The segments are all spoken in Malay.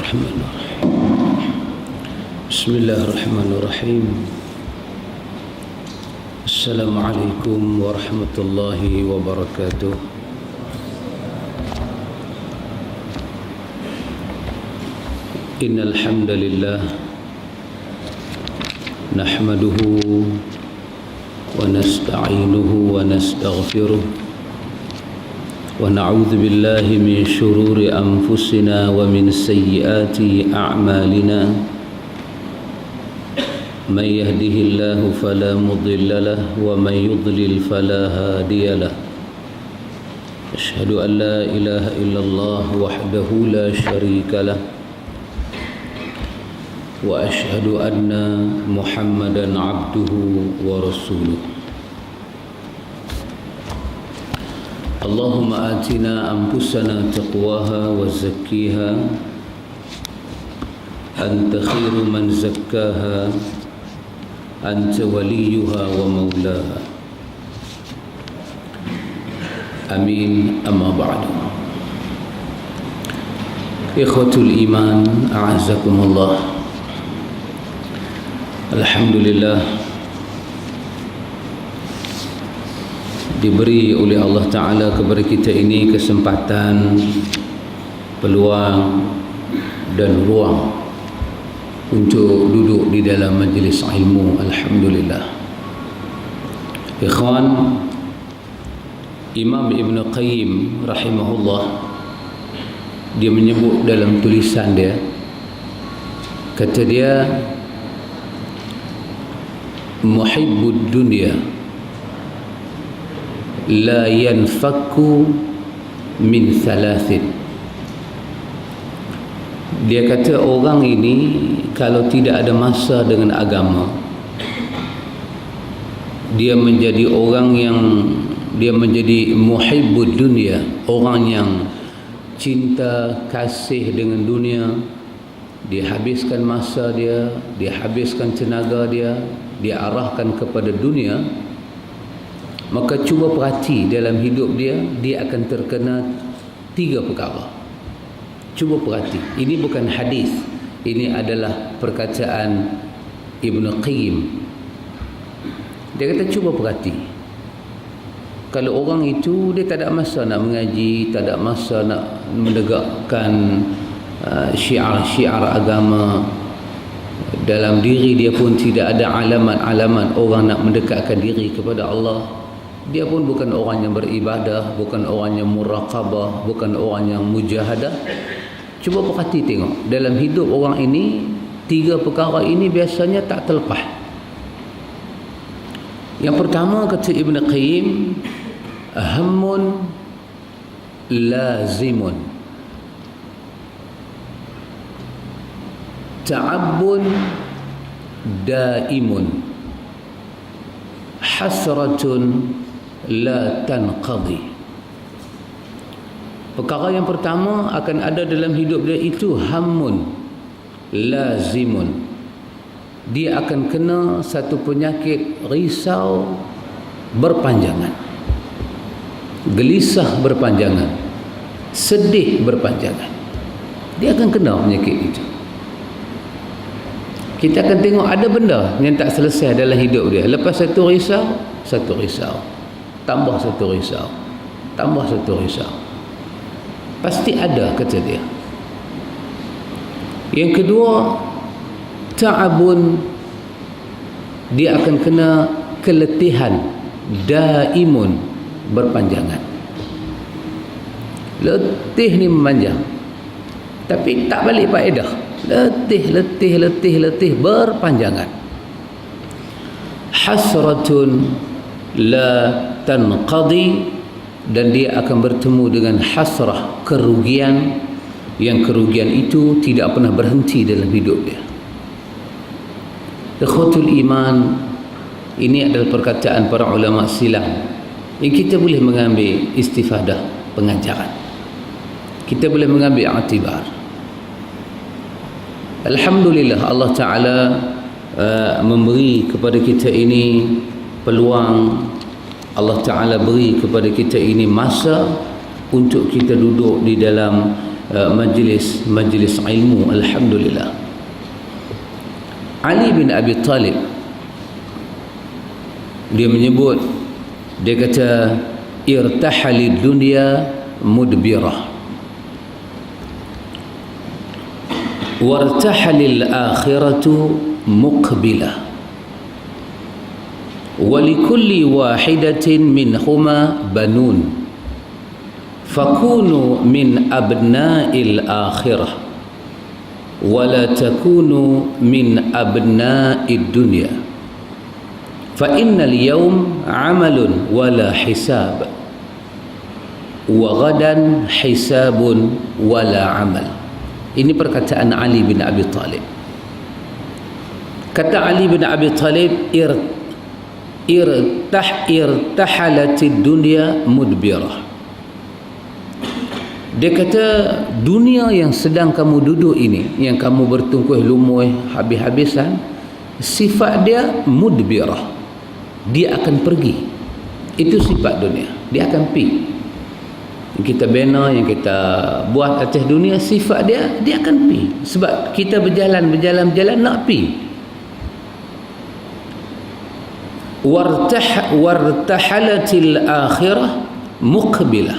Bismillahirrahmanirrahim. Bismillahirrahmanirrahim. Assalamualaikum warahmatullahi wabarakatuh. Innal hamdalillah nahmaduhu wa nasta'inuhu wa nastaghfiruh ونعوذ بالله من شرور أنفسنا ومن سيئات أعمالنا من يهده الله فلا مضل له ومن يضلل فلا هادي له أشهد أن لا إله إلا الله وحده لا شريك له وأشهد أن محمدا عبده ورسوله اللهم آتنا أنفسنا تقواها وزكيها أنت خير من زكاها أنت وليها ومولاها آمين. أما بعد إخوة الإيمان أعزكم الله. الحمد لله diberi oleh Allah Ta'ala kepada kita ini kesempatan, peluang dan ruang untuk duduk di dalam majlis ilmu. Alhamdulillah. Ikhwan, Imam Ibn Qayyim rahimahullah, dia menyebut dalam tulisan dia, kata dia, muhibbud dunya la yanfakku min thalathin. Dia kata orang ini kalau tidak ada masa dengan agama, dia menjadi orang yang dia menjadi muhibbud dunya, orang yang cinta kasih dengan dunia. Dia habiskan masa dia habiskan tenaga dia arahkan kepada dunia. Maka cuba perhati dalam hidup dia akan terkena 3 perkara. Cuba perhati. Ini bukan hadis, ini adalah perkataan Ibn Qayyim. Dia kata cuba perhati. Kalau orang itu dia tak ada masa nak mengaji, tak ada masa nak menegakkan syiar-syiar agama, dalam diri dia pun tidak ada alamat-alamat orang nak mendekatkan diri kepada Allah. Dia pun bukan orang yang beribadah, bukan orang yang muraqabah, bukan orang yang mujahadah. Cuba perhati tengok, dalam hidup orang ini 3 perkara ini biasanya tak terlepas. Yang pertama kata Ibn Qayyim, hammun lazimun, ta'abbun daimun, hasratun la tanqadi. Perkara yang pertama akan ada dalam hidup dia itu hammun lazimun. Dia akan kena satu penyakit risau berpanjangan, gelisah berpanjangan, sedih berpanjangan. Dia akan kena penyakit itu. Kita akan tengok ada benda yang tak selesai dalam hidup dia. Lepas satu risau, tambah satu risau, tambah satu risau. Pasti ada, kata dia. Yang kedua, ta'abun, dia akan kena keletihan daimun berpanjangan. Letih ni memanjang, tapi tak balik faedah. Letih berpanjangan. Hasratun la tanqadi, dan dia akan bertemu dengan hasrah, kerugian, yang kerugian itu tidak pernah berhenti dalam hidup dia. Ikhwatul iman, ini adalah perkataan para ulama silam yang kita boleh mengambil istifadah, pengajaran. Kita boleh mengambil i'tibar. Alhamdulillah, Allah Ta'ala memberi kepada kita ini peluang. Allah Ta'ala beri kepada kita ini masa untuk kita duduk di dalam majlis ilmu. Alhamdulillah. Ali bin Abi Talib, dia menyebut, dia kata irtahalid dunya mudbirah wartahalil akhiratu muqbilah walikulli wahidatin minhuma banun fakunu min abna'il akhirah wala takunu min abna'id dunya fa innal yawm amalun wala hisab wa ghadan hisabun wala amal. Ini perkataan Ali bin Abi Talib. Kata Ali bin Abi Talib, irtahalatid dunya mudbirah. Dia kata dunia yang sedang kamu duduk ini, yang kamu bertungkuh lumuh habis-habisan, sifat dia mudbirah, dia akan pergi. Itu sifat dunia, dia akan pergi. Yang kita bina, yang kita buat atas dunia, sifat dia akan pergi. Sebab kita berjalan nak pergi. Wartahalatil akhirah muqbilah.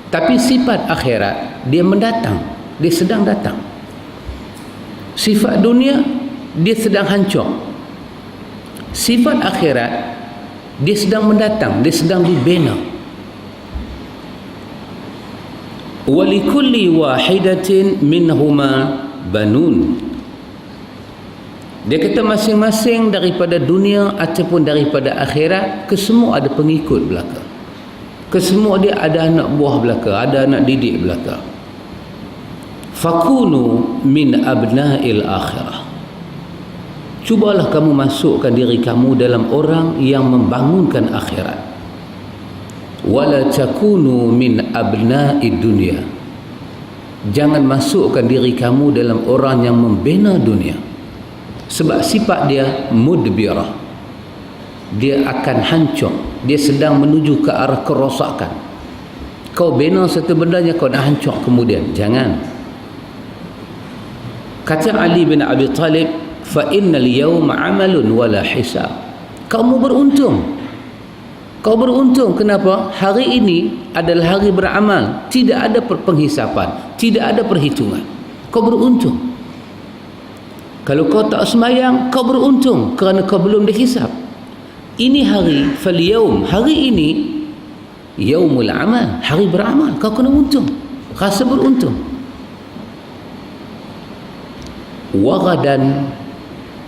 Tapi sifat akhirat dia mendatang, dia sedang datang. Sifat dunia dia sedang hancur. Sifat akhirat dia sedang mendatang, dia sedang dibina. Walikulli wahidatin minhuma banun. Dia kata masing-masing daripada dunia ataupun daripada akhirat, kesemua ada pengikut belaka. Kesemua dia ada anak buah belaka, ada anak didik belaka. Fakunu min abna'il akhirah. Cubalah kamu masukkan diri kamu dalam orang yang membangunkan akhirat. Wala takunu min abna'id dunya. Jangan masukkan diri kamu dalam orang yang membina dunia. Sebab sifat dia mudbirah, dia akan hancur, dia sedang menuju ke arah kerosakan. Kau bina satu bendanya, kau nak hancur kemudian. Jangan. Kata Ali bin Abi Talib, fa innal yawma amalun wala hisab. Kamu beruntung. Kau beruntung. Kenapa? Hari ini adalah hari beramal, tidak ada penghisapan, tidak ada perhitungan. Kau beruntung. Kalau kau tak semayang, kau beruntung kerana kau belum dihisap. Ini hari fal-yawm, hari ini yaumul amal, hari beramal. Kau kena untung, rasa beruntung. Wa ghadan,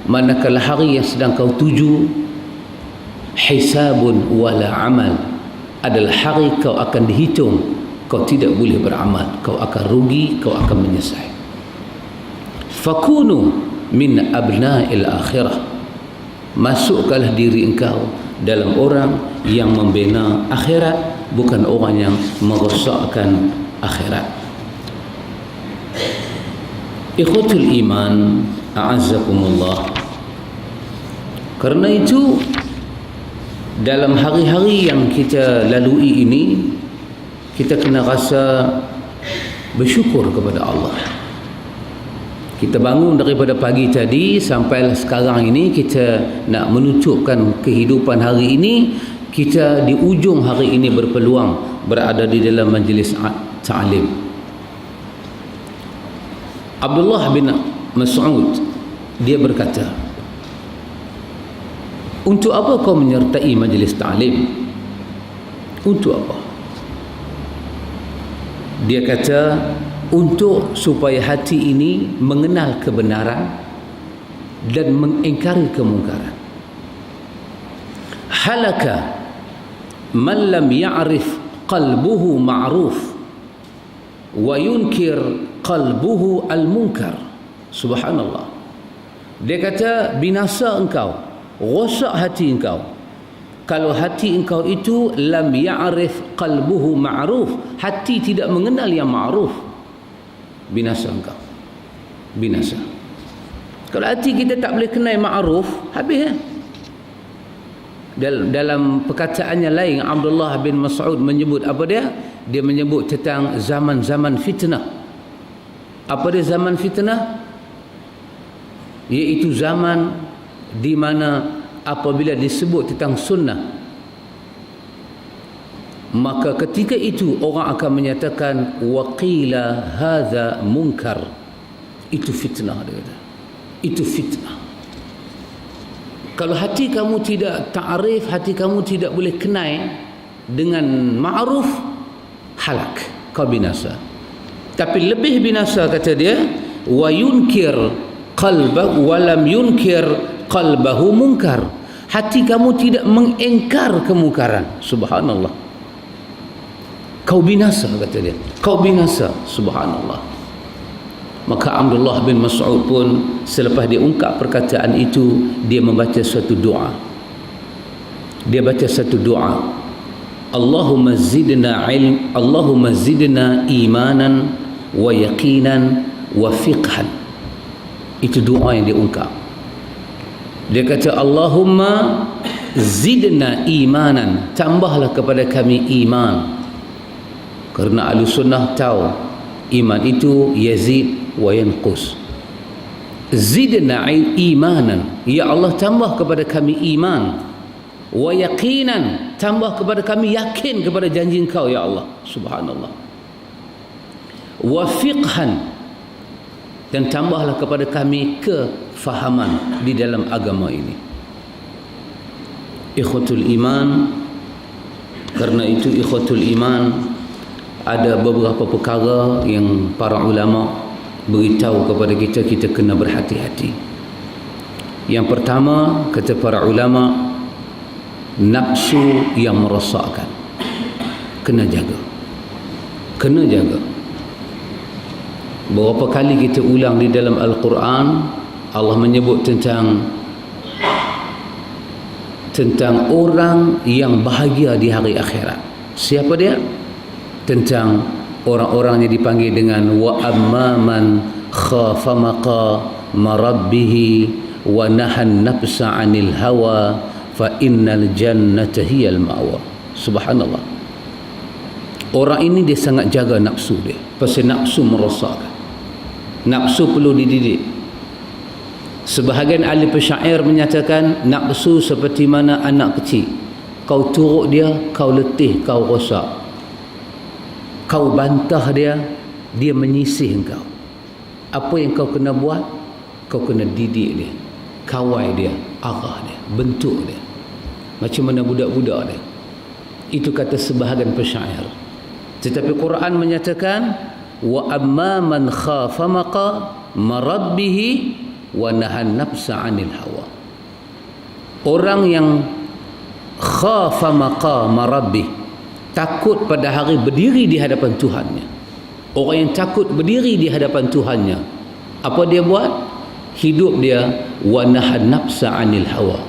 manakala hari yang sedang kau tuju, hisabun wala amal, adalah hari kau akan dihitung, kau tidak boleh beramal, kau akan rugi, kau akan menyesal. Fakunu min abna'il akhirah. Masukkanlah diri engkau dalam orang yang membina akhirat, bukan orang yang merosakkan akhirat. Ikhwatul iman, a'azzakumullah. Kerana itu dalam hari-hari yang kita lalui ini, kita kena rasa bersyukur kepada Allah. Kita bangun daripada pagi tadi sampai sekarang ini, kita nak menutupkan kehidupan hari ini. Kita di ujung hari ini berpeluang berada di dalam majlis ta'lim. Abdullah bin Mas'ud, dia berkata, untuk apa kau menyertai majlis ta'lim? Untuk apa? Dia kata, untuk supaya hati ini mengenal kebenaran dan mengingkari kemungkaran. Halaka man lam ya'rif qalbuhu ma'ruf wa yunkir qalbuhu al-munkar. Subhanallah. Dia kata, binasa engkau, rosak hati engkau kalau hati engkau itu lam ya'rif qalbuhu ma'ruf, hati tidak mengenal yang ma'ruf. Binasa engkau, binasa. Kalau hati kita tak boleh kenal ma'ruf, habis. Dalam perkataannya lain, Abdullah bin Mas'ud menyebut apa dia? Dia menyebut tentang zaman-zaman fitnah. Apa dia zaman fitnah? Iaitu zaman di mana apabila disebut tentang sunnah, maka ketika itu orang akan menyatakan waqila hadza munkar. Itu fitnah, dia kata. Itu fitnah. Kalau hati kamu tidak ta'rif, hati kamu tidak boleh kenal dengan ma'ruf, halak, kau binasa. Tapi lebih binasa, kata dia, wa yunkir qalbahu wa lam yunkir qalbahu munkar. Hati kamu tidak mengingkar kemungkaran. Subhanallah. Kau binasa, kata dia. Kau binasa. Subhanallah. Maka Abdullah bin Mas'ud pun selepas dia ungkap perkataan itu, dia membaca suatu doa. Dia baca satu doa. Allahumma zidna ilm, Allahumma zidna imanan wa yaqinan wa fiqhan. Itu doa yang dia ungkap. Dia kata, Allahumma zidna imanan, tambahlah kepada kami iman. Kerana ahli sunnah tahu iman itu yazid wa yanqus. Zidna imanan, ya Allah tambah kepada kami iman. Wa yaqinan, tambah kepada kami yakin kepada janji Engkau, ya Allah. Subhanallah. Wa fiqhan, dan tambahlah kepada kami kefahaman di dalam agama ini. Ikhwatul iman, kerana itu ikhwatul iman, ada beberapa perkara yang para ulama beritahu kepada kita, kita kena berhati-hati. Yang pertama, kata para ulama, nafsu yang merosakkan, kena jaga. Kena jaga. Berapa kali kita ulang di dalam Al-Quran, Allah menyebut tentang orang yang bahagia di hari akhirat. Siapa dia? Tentang orang-orang yang dipanggil dengan wa amman khafa maqama rabbih wa nahan nafsa 'anil hawa fa innal jannata hiyal ma'wa. Subhanallah. Orang ini dia sangat jaga nafsu dia. Pasal nafsu merosakkan. Nafsu perlu dididik. Sebahagian ahli pensyair menyatakan nafsu seperti mana anak kecil. Kau turut dia, kau letih, kau rosak. Kau bantah dia, dia menyisih engkau. Apa yang kau kena buat? Kau kena didik dia, kawai dia, arah dia, bentuk dia. Macam mana budak-budak dia. Itu kata sebahagian pensyair. Tetapi Quran menyatakan wa amma man khafa maqama rabbih wa nahan nafsa 'anil hawa. Orang yang khafa maqama rabbih, takut pada hari berdiri di hadapan Tuhannya. Orang yang takut berdiri di hadapan Tuhannya, apa dia buat? Hidup dia wa nahan nafsa 'anil hawa.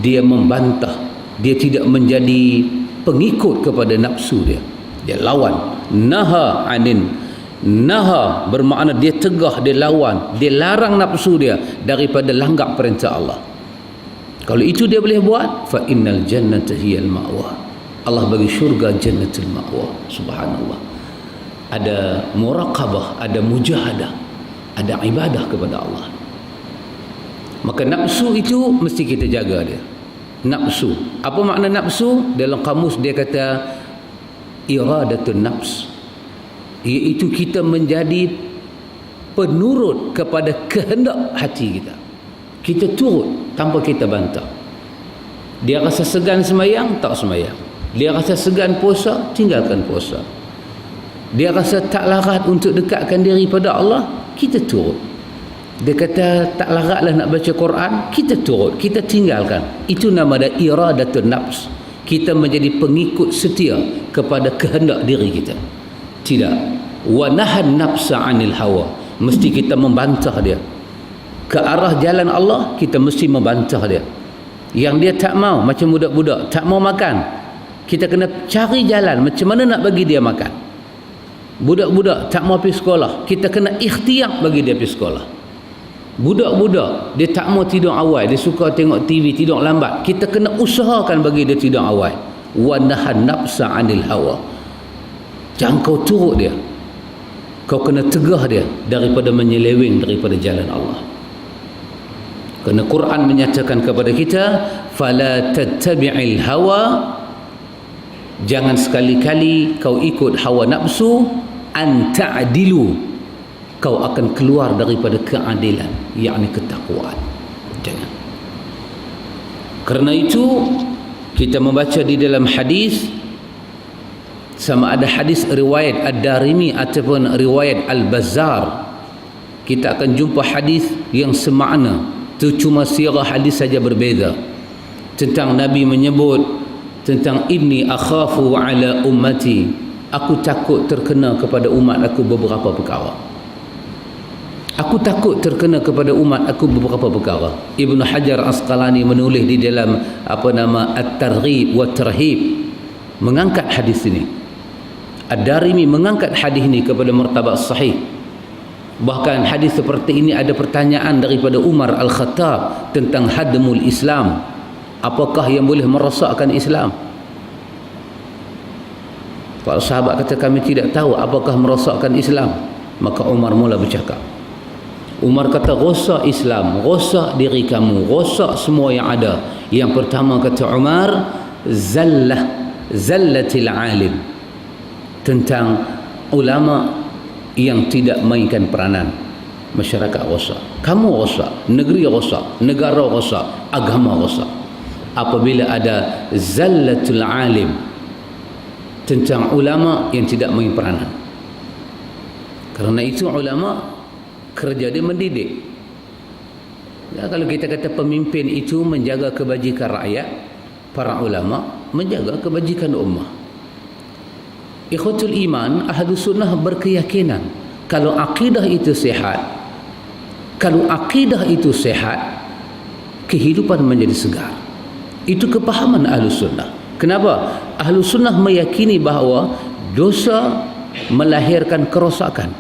Dia membantah, dia tidak menjadi pengikut kepada nafsu dia. Dia lawan. Naha 'anin. Naha bermakna dia tegah, dia lawan, dia larang nafsu dia daripada langgar perintah Allah. Kalau itu dia boleh buat, fa innal jannata hiyal ma'wa. Allah bagi syurga jannatul ma'wa. Subhanallah. Ada muraqabah, ada mujahadah, ada ibadah kepada Allah. Maka nafsu itu mesti kita jaga dia. Nafsu. Apa makna nafsu? Dalam kamus dia kata iradatun nafs. Iaitu kita menjadi penurut kepada kehendak hati kita. Kita turut tanpa kita bantah. Dia rasa segan semayang, tak semayang. Dia rasa segan puasa, tinggalkan puasa. Dia rasa tak larat untuk dekatkan diri pada Allah, kita turut. Dia kata tak laratlah nak baca Quran, kita turut, kita tinggalkan. Itu nama dia iradatun nafs. Kita menjadi pengikut setia kepada kehendak diri kita. Tidak. Wa nahan nafsa 'anil hawa. Mesti kita membantah dia. Ke arah jalan Allah, kita mesti membantah dia. Yang dia tak mau, macam budak-budak tak mau makan, kita kena cari jalan macam mana nak bagi dia makan. Budak-budak tak mau pergi sekolah, kita kena ikhtiar bagi dia pergi sekolah. Budak-budak dia tak mau tidur awal, dia suka tengok TV, tidur lambat, kita kena usahakan bagi dia tidur awal. Wa nahan nafsa 'anil hawa. Jangan kau turut dia. Kau kena tegah dia daripada menyeleweng daripada jalan Allah. Kerana Quran menyatakan kepada kita, fala tattabi'il hawa, jangan sekali-kali kau ikut hawa nafsu, an ta'dilu, kau akan keluar daripada keadilan, yakni ketakwaan. Jangan. Kerana itu kita membaca di dalam hadis, sama ada hadis riwayat Ad-Darimi ataupun riwayat Al-Bazzar, kita akan jumpa hadis yang semakna. Itu cuma sirah hadis saja berbeza. Tentang Nabi menyebut tentang inni akhafu ala ummati, aku takut terkena kepada umat aku beberapa perkara. Aku takut terkena kepada umat aku beberapa perkara. Ibnu Hajar Asqalani menulis di dalam At-Targhib wa Tarhib, mengangkat hadis ini. Ad-Darimi mengangkat hadis ini kepada martabat sahih. Bahkan hadis seperti ini ada pertanyaan daripada Umar Al-Khattab tentang hadmul Islam. Apakah yang boleh merosakkan Islam? Para sahabat kata, kami tidak tahu apakah merosakkan Islam. Maka Umar mula bercakap. Umar kata, rosak Islam, rosak diri kamu, rosak semua yang ada. Yang pertama kata Umar, zallatil alim, tentang ulama yang tidak mainkan peranan. Masyarakat rosak, kamu rosak, negeri rosak, negara rosak, agama rosak. Apabila ada zallatul alim, tentang ulama yang tidak main peranan. Kerana itu ulama kerja dia mendidik. Ya, kalau kita kata pemimpin itu menjaga kebajikan rakyat, para ulama menjaga kebajikan ummah. Ikhwatul iman, ahlu sunnah berkeyakinan kalau akidah itu sihat, kehidupan menjadi segar. Itu kepahaman ahlu sunnah. Kenapa? Ahlu sunnah meyakini bahawa dosa melahirkan kerosakan.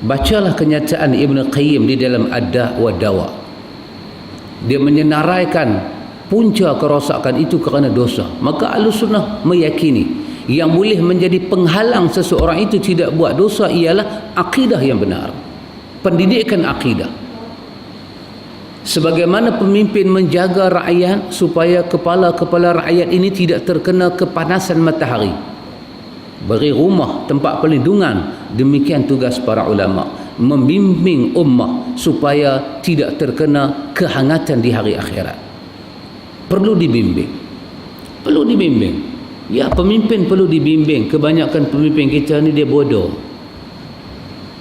Bacalah kenyataan Ibn Qayyim di dalam Ad-Da' wa Dawa. Dia menyenaraikan punca kerosakan itu kerana dosa. Maka ahlu sunnah meyakini yang boleh menjadi penghalang seseorang itu tidak buat dosa ialah akidah yang benar, pendidikan akidah. Sebagaimana pemimpin menjaga rakyat supaya kepala-kepala rakyat ini tidak terkena kepanasan matahari, beri rumah, tempat perlindungan. Demikian tugas para ulama, membimbing ummah supaya tidak terkena kehangatan di hari akhirat. Perlu dibimbing, perlu dibimbing. Ya, pemimpin perlu dibimbing. Kebanyakan pemimpin kita ni dia bodoh.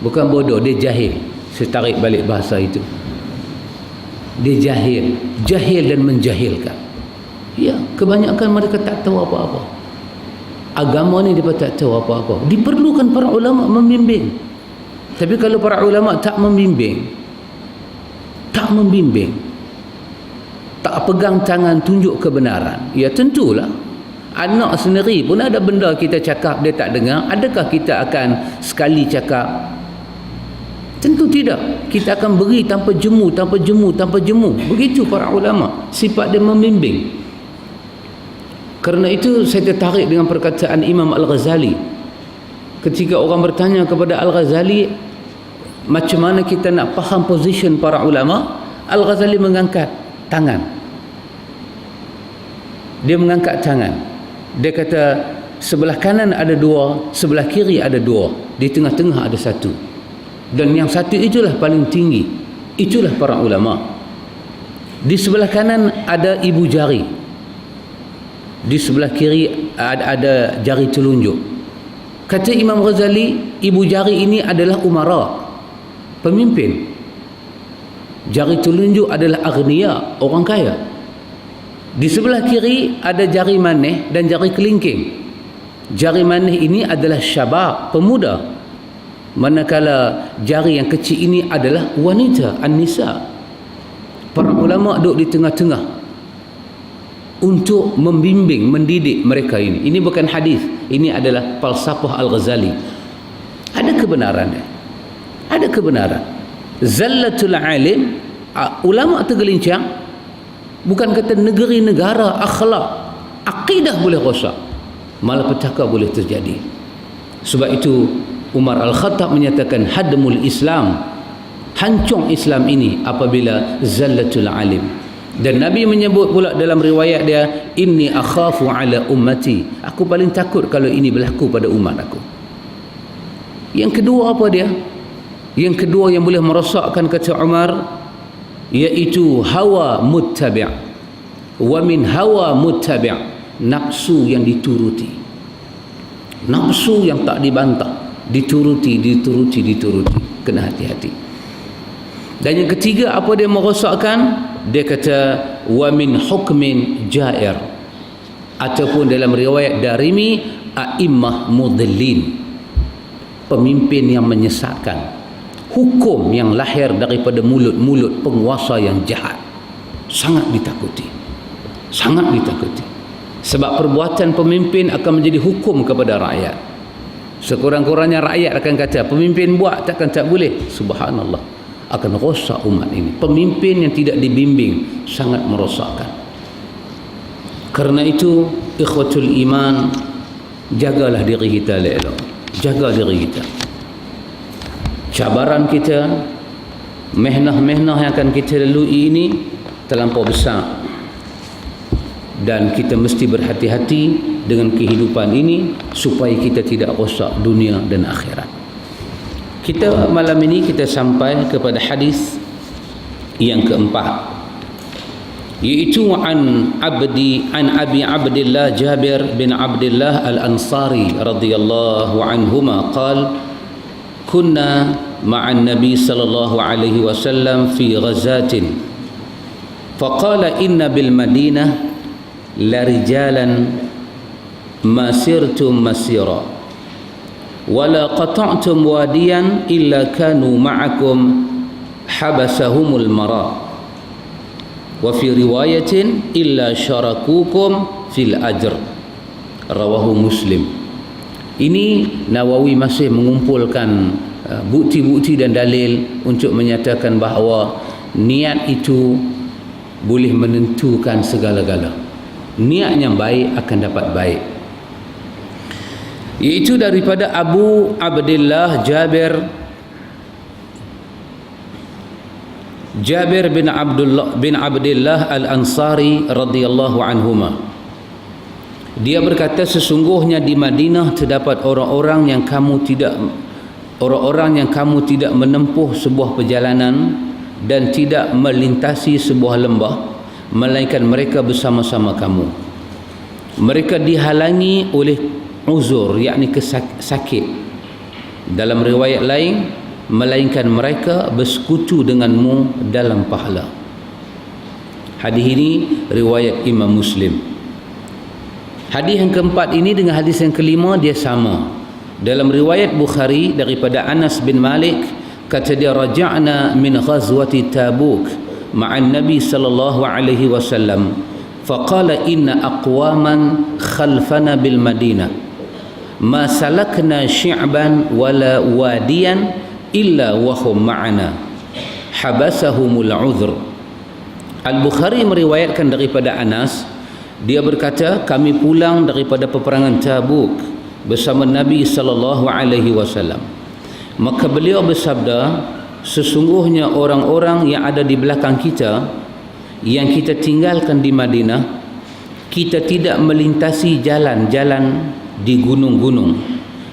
Bukan bodoh, dia jahil. Saya tarik balik bahasa itu. Dia jahil, jahil dan menjahilkan. Ya, kebanyakan mereka tak tahu apa-apa. Agama ni dia tak tahu apa-apa. Diperlukan para ulama membimbing. Tapi kalau para ulama tak membimbing, tak pegang tangan tunjuk kebenaran, ya tentulah anak sendiri pun ada benda kita cakap dia tak dengar. Adakah kita akan sekali cakap? Tentu tidak. Kita akan beri tanpa jemu. Begitu para ulama, sifat dia membimbing. Kerana itu saya tertarik dengan perkataan Imam Al-Ghazali. Ketika orang bertanya kepada Al-Ghazali, macam mana kita nak faham position para ulama, Al-Ghazali mengangkat tangan. Dia mengangkat tangan. Dia kata sebelah kanan ada dua, sebelah kiri ada dua, di tengah-tengah ada satu, dan yang satu itulah paling tinggi. Itulah para ulama. Di sebelah kanan ada ibu jari, di sebelah kiri ada jari telunjuk. Kata Imam Ghazali, ibu jari ini adalah umara, pemimpin. Jari telunjuk adalah aghniya, orang kaya. Di sebelah kiri ada jari maneh dan jari kelingking. Jari maneh ini adalah syabab, pemuda. Manakala jari yang kecil ini adalah wanita, an-nisa. Para ulama duduk di tengah-tengah untuk membimbing, mendidik mereka ini. Ini bukan hadis, ini adalah falsafah Al-Ghazali. Ada kebenarannya. Ada kebenaran. Zallatul alim, ulama tergelincang. Bukan kata negeri, negara, akhlak, akidah boleh rosak, malapetaka boleh terjadi. Sebab itu Umar Al-Khattab menyatakan hadmul Islam, hancur Islam ini apabila zallatul alim. Dan Nabi menyebut pula dalam riwayat dia, inni akhafu ala ummati, aku paling takut kalau ini berlaku pada umat aku. Yang kedua apa dia? Yang kedua yang boleh merosakkan, kata Umar, iaitu hawa muttabi'. Wa min hawa muttabi', nafsu yang dituruti, nafsu yang tak dibantah, dituruti. Kena hati-hati. Dan yang ketiga apa dia merosakkan? Dia kata wa min hukmin jair, ataupun dalam riwayat Darimi a'immah mudillin, pemimpin yang menyesatkan, hukum yang lahir daripada mulut-mulut penguasa yang jahat. Sangat ditakuti, sangat ditakuti. Sebab perbuatan pemimpin akan menjadi hukum kepada rakyat. Sekurang-kurangnya rakyat akan kata pemimpin buat, takkan tak boleh. Subhanallah, akan rosak umat ini. Pemimpin yang tidak dibimbing sangat merosakkan. Kerana itu ikhwatul iman, jagalah diri kita elok. Jaga diri kita. Cabaran kita, mehnah-mehnah yang akan kita lalui ini terlampau besar, dan kita mesti berhati-hati dengan kehidupan ini supaya kita tidak rosak dunia dan akhirat. Kita malam ini kita sampai kepada hadis yang keempat, iaitu an Abi Abdillah Jabir bin Abdillah Al-Ansari radhiyallahu anhuma qala kunna ma'an Nabi sallallahu alaihi wasallam fi ghazatin faqala inna bil Madinah la rijalan ma sirtum masira wala qata'tum wadiyan illa kanu ma'akum habasahumul marad wa fi riwayatin illa syarakukum fil ajr, rawahu Muslim. Ini Nawawi masih mengumpulkan bukti-bukti dan dalil untuk menyatakan bahawa niat itu boleh menentukan segala-gala. Niat yang baik akan dapat baik. Iaitu daripada Abu Abdillah Jabir bin Abdillah Al-Ansari radhiyallahu anhuma. Dia berkata, sesungguhnya di Madinah terdapat orang-orang yang kamu tidak menempuh sebuah perjalanan dan tidak melintasi sebuah lembah, melainkan mereka bersama-sama kamu. Mereka dihalangi oleh uzur, yakni sakit. Dalam riwayat lain, melainkan mereka bersekutu denganmu dalam pahala. Hadis ini riwayat Imam Muslim. Hadis yang keempat ini dengan hadis yang kelima dia sama. Dalam riwayat Bukhari daripada Anas bin Malik, kata dia, raja'na min ghazwati Tabuk ma'an Nabi sallallahu alaihi wasallam faqala inna aqwaman khalfana bil Madinah ma salakna syi'ban wala wadiyan illa wahum ma'ana habasahumul uzr. Al-Bukhari meriwayatkan daripada Anas, dia berkata, kami pulang daripada peperangan Tabuk bersama Nabi sallallahu alaihi wasallam. Maka beliau bersabda, sesungguhnya orang-orang yang ada di belakang kita yang kita tinggalkan di Madinah, kita tidak melintasi jalan-jalan di gunung-gunung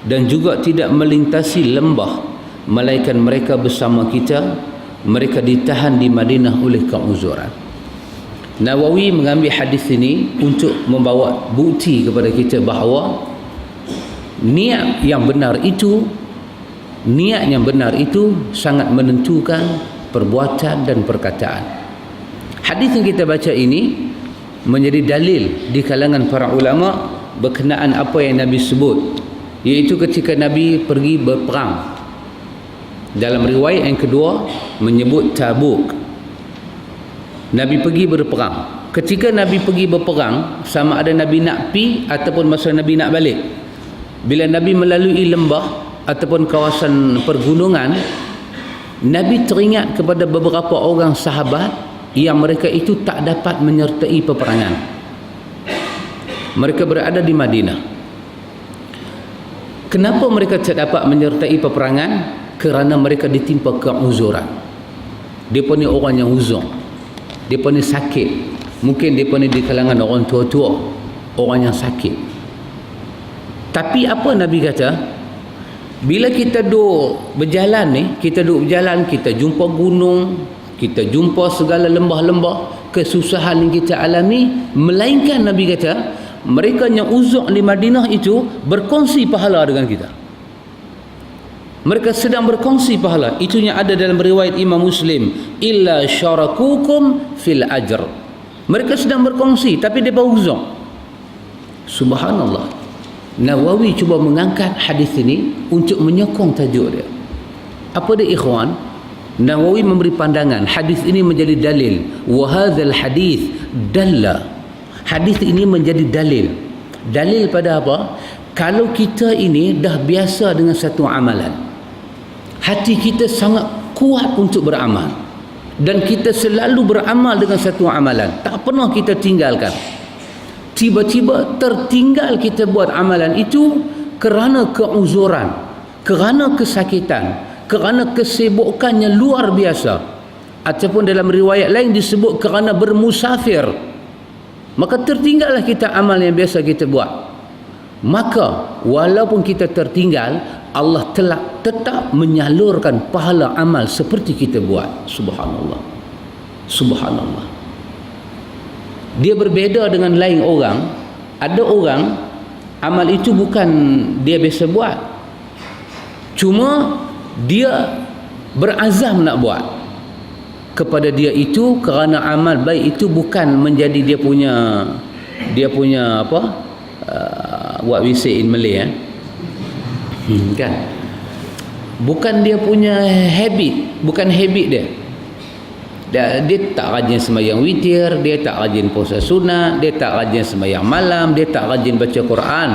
dan juga tidak melintasi lembah, melainkan mereka bersama kita, mereka ditahan di Madinah oleh keuzuran. Nawawi mengambil hadis ini untuk membawa bukti kepada kita bahawa niat yang benar itu sangat menentukan perbuatan dan perkataan. Hadis yang kita baca ini menjadi dalil di kalangan para ulama berkenaan apa yang Nabi sebut, iaitu ketika Nabi pergi berperang. Dalam riwayat yang kedua menyebut Tabuk, Nabi pergi berperang. Ketika Nabi pergi berperang, sama ada Nabi nak pi ataupun masa Nabi nak balik, bila Nabi melalui lembah ataupun kawasan pergunungan, Nabi teringat kepada beberapa orang sahabat yang mereka itu tak dapat menyertai peperangan. Mereka berada di Madinah. Kenapa mereka tak dapat menyertai peperangan? Kerana mereka ditimpa keuzuran. Mereka ni orang yang uzur, mereka ni sakit, mungkin mereka ni di kalangan orang tua-tua, orang yang sakit. Tapi apa Nabi kata, bila kita duduk berjalan ni, kita jumpa gunung, kita jumpa segala lembah-lembah, kesusahan yang kita alami, melainkan Nabi kata mereka yang uzur di Madinah itu berkongsi pahala dengan kita. Mereka sedang berkongsi pahala. Itu yang ada dalam riwayat Imam Muslim, illa syarakukum fil ajr. Mereka sedang berkongsi tapi mereka uzur. Subhanallah. Nawawi cuba mengangkat hadis ini untuk menyokong tajuk dia. Apa dia ikhwan? Nawawi memberi pandangan hadis ini menjadi dalil. Wa hadzal hadis dalla. Hadis ini menjadi dalil. Dalil pada apa? Kalau kita ini dah biasa dengan satu amalan, hati kita sangat kuat untuk beramal, dan kita selalu beramal dengan satu amalan, tak pernah kita tinggalkan. Tiba-tiba tertinggal kita buat amalan itu kerana keuzuran, kerana kesakitan, kerana kesibukan yang luar biasa, ataupun dalam riwayat lain disebut kerana bermusafir, maka tertinggallah kita amal yang biasa kita buat. Maka walaupun kita tertinggal, Allah telah tetap menyalurkan pahala amal seperti kita buat. Subhanallah. Subhanallah. Dia berbeza dengan lain orang. Ada orang amal itu bukan dia biasa buat, cuma dia berazam nak buat. Kepada dia itu kerana amal baik itu bukan menjadi dia punya apa, what we say in Malay, kan, bukan dia punya habit, bukan habit dia. Dia tak rajin sembahyang witir, dia tak rajin puasa sunat, dia tak rajin sembahyang malam, dia tak rajin baca Quran.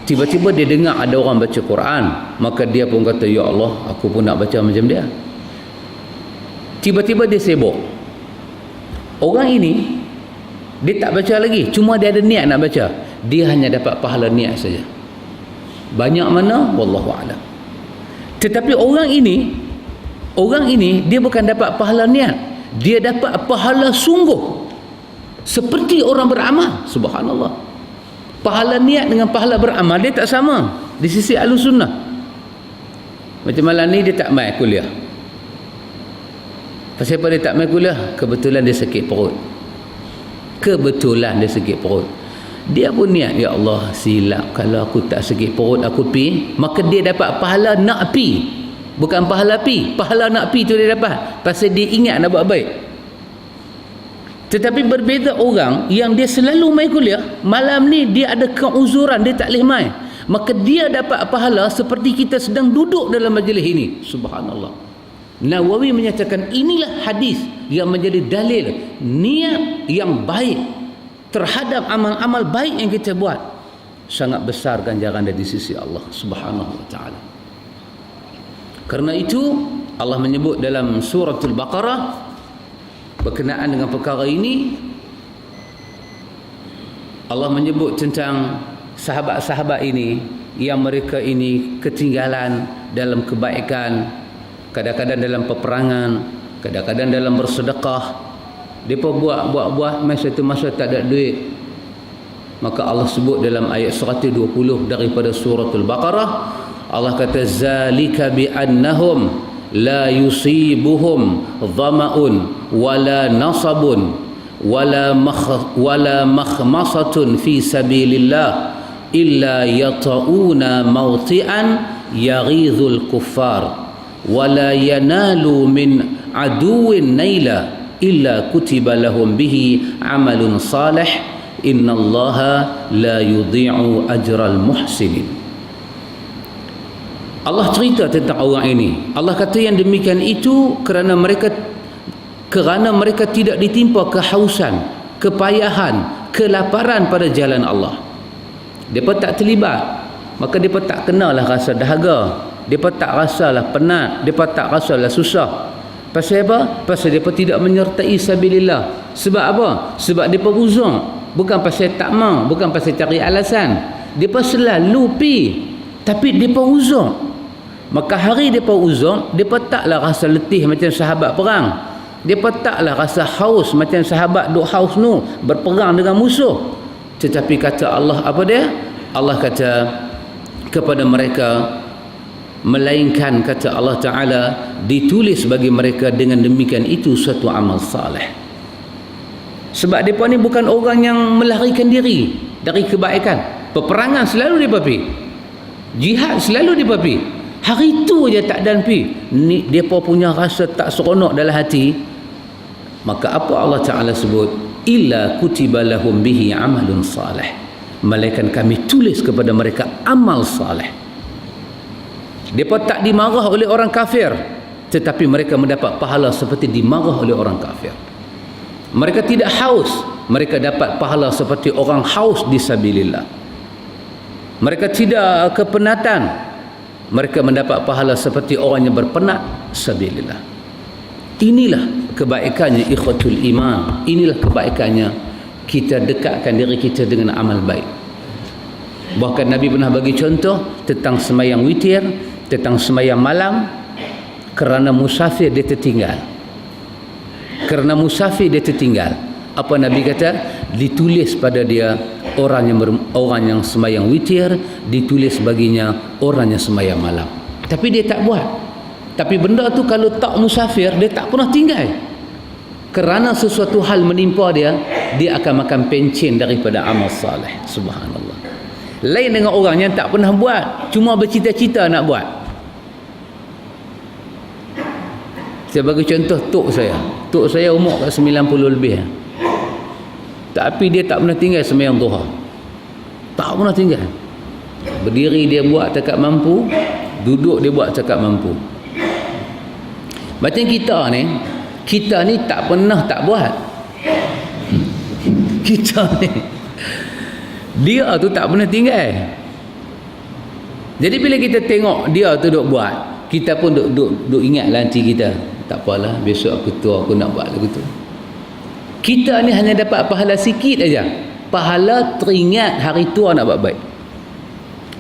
Tiba-tiba dia dengar ada orang baca Quran, maka dia pun kata, ya Allah, aku pun nak baca macam dia. Tiba-tiba dia sibuk. Orang ini dia tak baca lagi, cuma dia ada niat nak baca. Dia hanya dapat pahala niat saja. Banyak mana? Wallahu a'lam. Tetapi orang ini dia bukan dapat pahala niat, dia dapat pahala sungguh, seperti orang beramal. Subhanallah. Pahala niat dengan pahala beramal dia tak sama di sisi Ahlussunnah. Macam malam ni dia tak mai kuliah. Pasal apa dia tak mai kuliah? Kebetulan dia sakit perut. Kebetulan dia sakit perut. Dia pun niat, ya Allah, silap kalau aku tak sakit perut aku pi, maka dia dapat pahala nak pi. Bukan pahala pi, pahala nak pi tu dia dapat pasal dia ingat nak buat baik. Tetapi berbeza orang yang dia selalu mai kuliah, malam ni dia ada keuzuran, dia tak boleh mai, maka dia dapat pahala seperti kita sedang duduk dalam majlis ini. Subhanallah. Nawawi menyatakan inilah hadis yang menjadi dalil niat yang baik terhadap amal-amal baik yang kita buat sangat besar ganjaran dari sisi Allah Subhanahu wa taala. Karena itu Allah menyebut dalam suratul Baqarah berkenaan dengan perkara ini, Allah menyebut tentang sahabat-sahabat ini yang mereka ini ketinggalan dalam kebaikan, kadang-kadang dalam peperangan, kadang-kadang dalam bersedekah. Mereka buat masa itu masa tak ada duit, maka Allah sebut dalam ayat 120 daripada suratul Baqarah, Allah kata zalika bi annahum la yusibuhum dhama'un wala nasabun wala makhmasatun fi sabilillah illa yata'una mawti'an yaghidhul kuffar wala yanalu min aduwin naila illa kutiba lahum bihi amalun salih innallaha la yudhi'u ajral muhsinin. Allah cerita tentang orang ini. Allah kata yang demikian itu kerana mereka tidak ditimpa kehausan, kepayahan, kelaparan pada jalan Allah. Mereka tak terlibat, maka mereka tak kenalah rasa dahaga, mereka tak rasalah penat, mereka tak rasalah susah. Pasal apa? Pasal mereka tidak menyertai sabilillah. Sebab apa? Sebab mereka uzur. Bukan pasal tak mau, bukan pasal cari alasan. Mereka selalu pi, Tapi mereka uzur. Maka hari mereka uzur, mereka taklah rasa letih macam sahabat perang. Mereka taklah rasa haus macam sahabat duk haus nu berperang dengan musuh. Tetapi kata Allah apa dia? Allah kata kepada mereka, melainkan kata Allah Ta'ala, ditulis bagi mereka dengan demikian itu suatu amal saleh. Sebab mereka ni bukan orang yang melarikan diri dari kebaikan. Peperangan selalu mereka pergi, jihad selalu mereka pergi. Hari tu je tak dan pi, mereka punya rasa tak seronok dalam hati. Maka apa Allah Ta'ala sebut? Illa kutiba lahum bihi amalun saleh. Malaikat kami tulis kepada mereka amal saleh. Mereka tak dimarah oleh orang kafir, tetapi mereka mendapat pahala seperti dimarah oleh orang kafir. Mereka tidak haus, mereka dapat pahala seperti orang haus di sabilillah. Mereka tidak kepenatan, mereka mendapat pahala seperti orang yang berpenat sabilillah. Inilah kebaikannya ikhwatul iman. Inilah kebaikannya kita dekatkan diri kita dengan amal baik. Bahkan Nabi pernah bagi contoh tentang sembahyang witir, tentang sembahyang malam. Kerana musafir dia tertinggal. Kerana musafir dia tertinggal. Apa Nabi kata? Ditulis pada dia orang yang sembahyang witir, ditulis baginya orang yang sembahyang malam. Tapi dia tak buat. Tapi benda tu kalau tak musafir, dia tak pernah tinggal. Kerana sesuatu hal menimpa dia, dia akan makan pencen daripada amal saleh. Subhanallah. Lain dengan orang yang tak pernah buat, cuma bercita-cita nak buat. Saya bagi contoh tok saya. Tok saya umur kat 90 lebih. Tapi dia tak pernah tinggal sembahyang duha. Tak pernah tinggal. Berdiri dia buat cakap mampu, duduk dia buat cakap mampu. Macam kita ni tak pernah tak buat. Kita ni, dia tu tak pernah tinggal. Jadi bila kita tengok dia tu duk buat, kita pun duk ingatlah nanti kita, tak apalah, besok aku tua aku nak buat lagu tu. Kita ni hanya dapat pahala sikit aja, pahala teringat hari tua nak buat baik.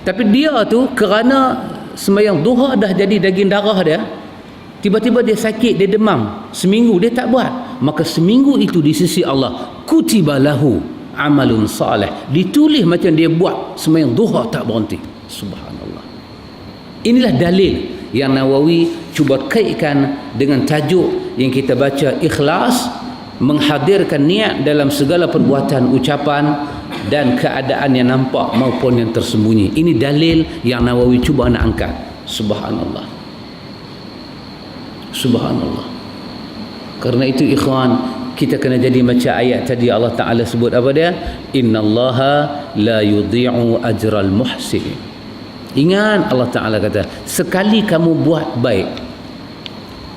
Tapi dia tu kerana sembahyang duha dah jadi daging darah dia, tiba-tiba dia sakit, dia demam, seminggu dia tak buat. Maka seminggu itu di sisi Allah kutiba lahu amalun saleh, ditulis macam dia buat sembahyang duha tak berhenti. Subhanallah. Inilah dalil yang Nawawi cuba kaitkan dengan tajuk yang kita baca, ikhlas, menghadirkan niat dalam segala perbuatan, ucapan dan keadaan yang nampak maupun yang tersembunyi. Ini dalil yang Nawawi cuba nak angkat. Subhanallah. Subhanallah. Karena itu ikhwan, kita kena jadi macam ayat tadi Allah Ta'ala sebut apa dia? Innallaha la yudhi'u ajral muhsinin. Ingat Allah Ta'ala kata, sekali kamu buat baik,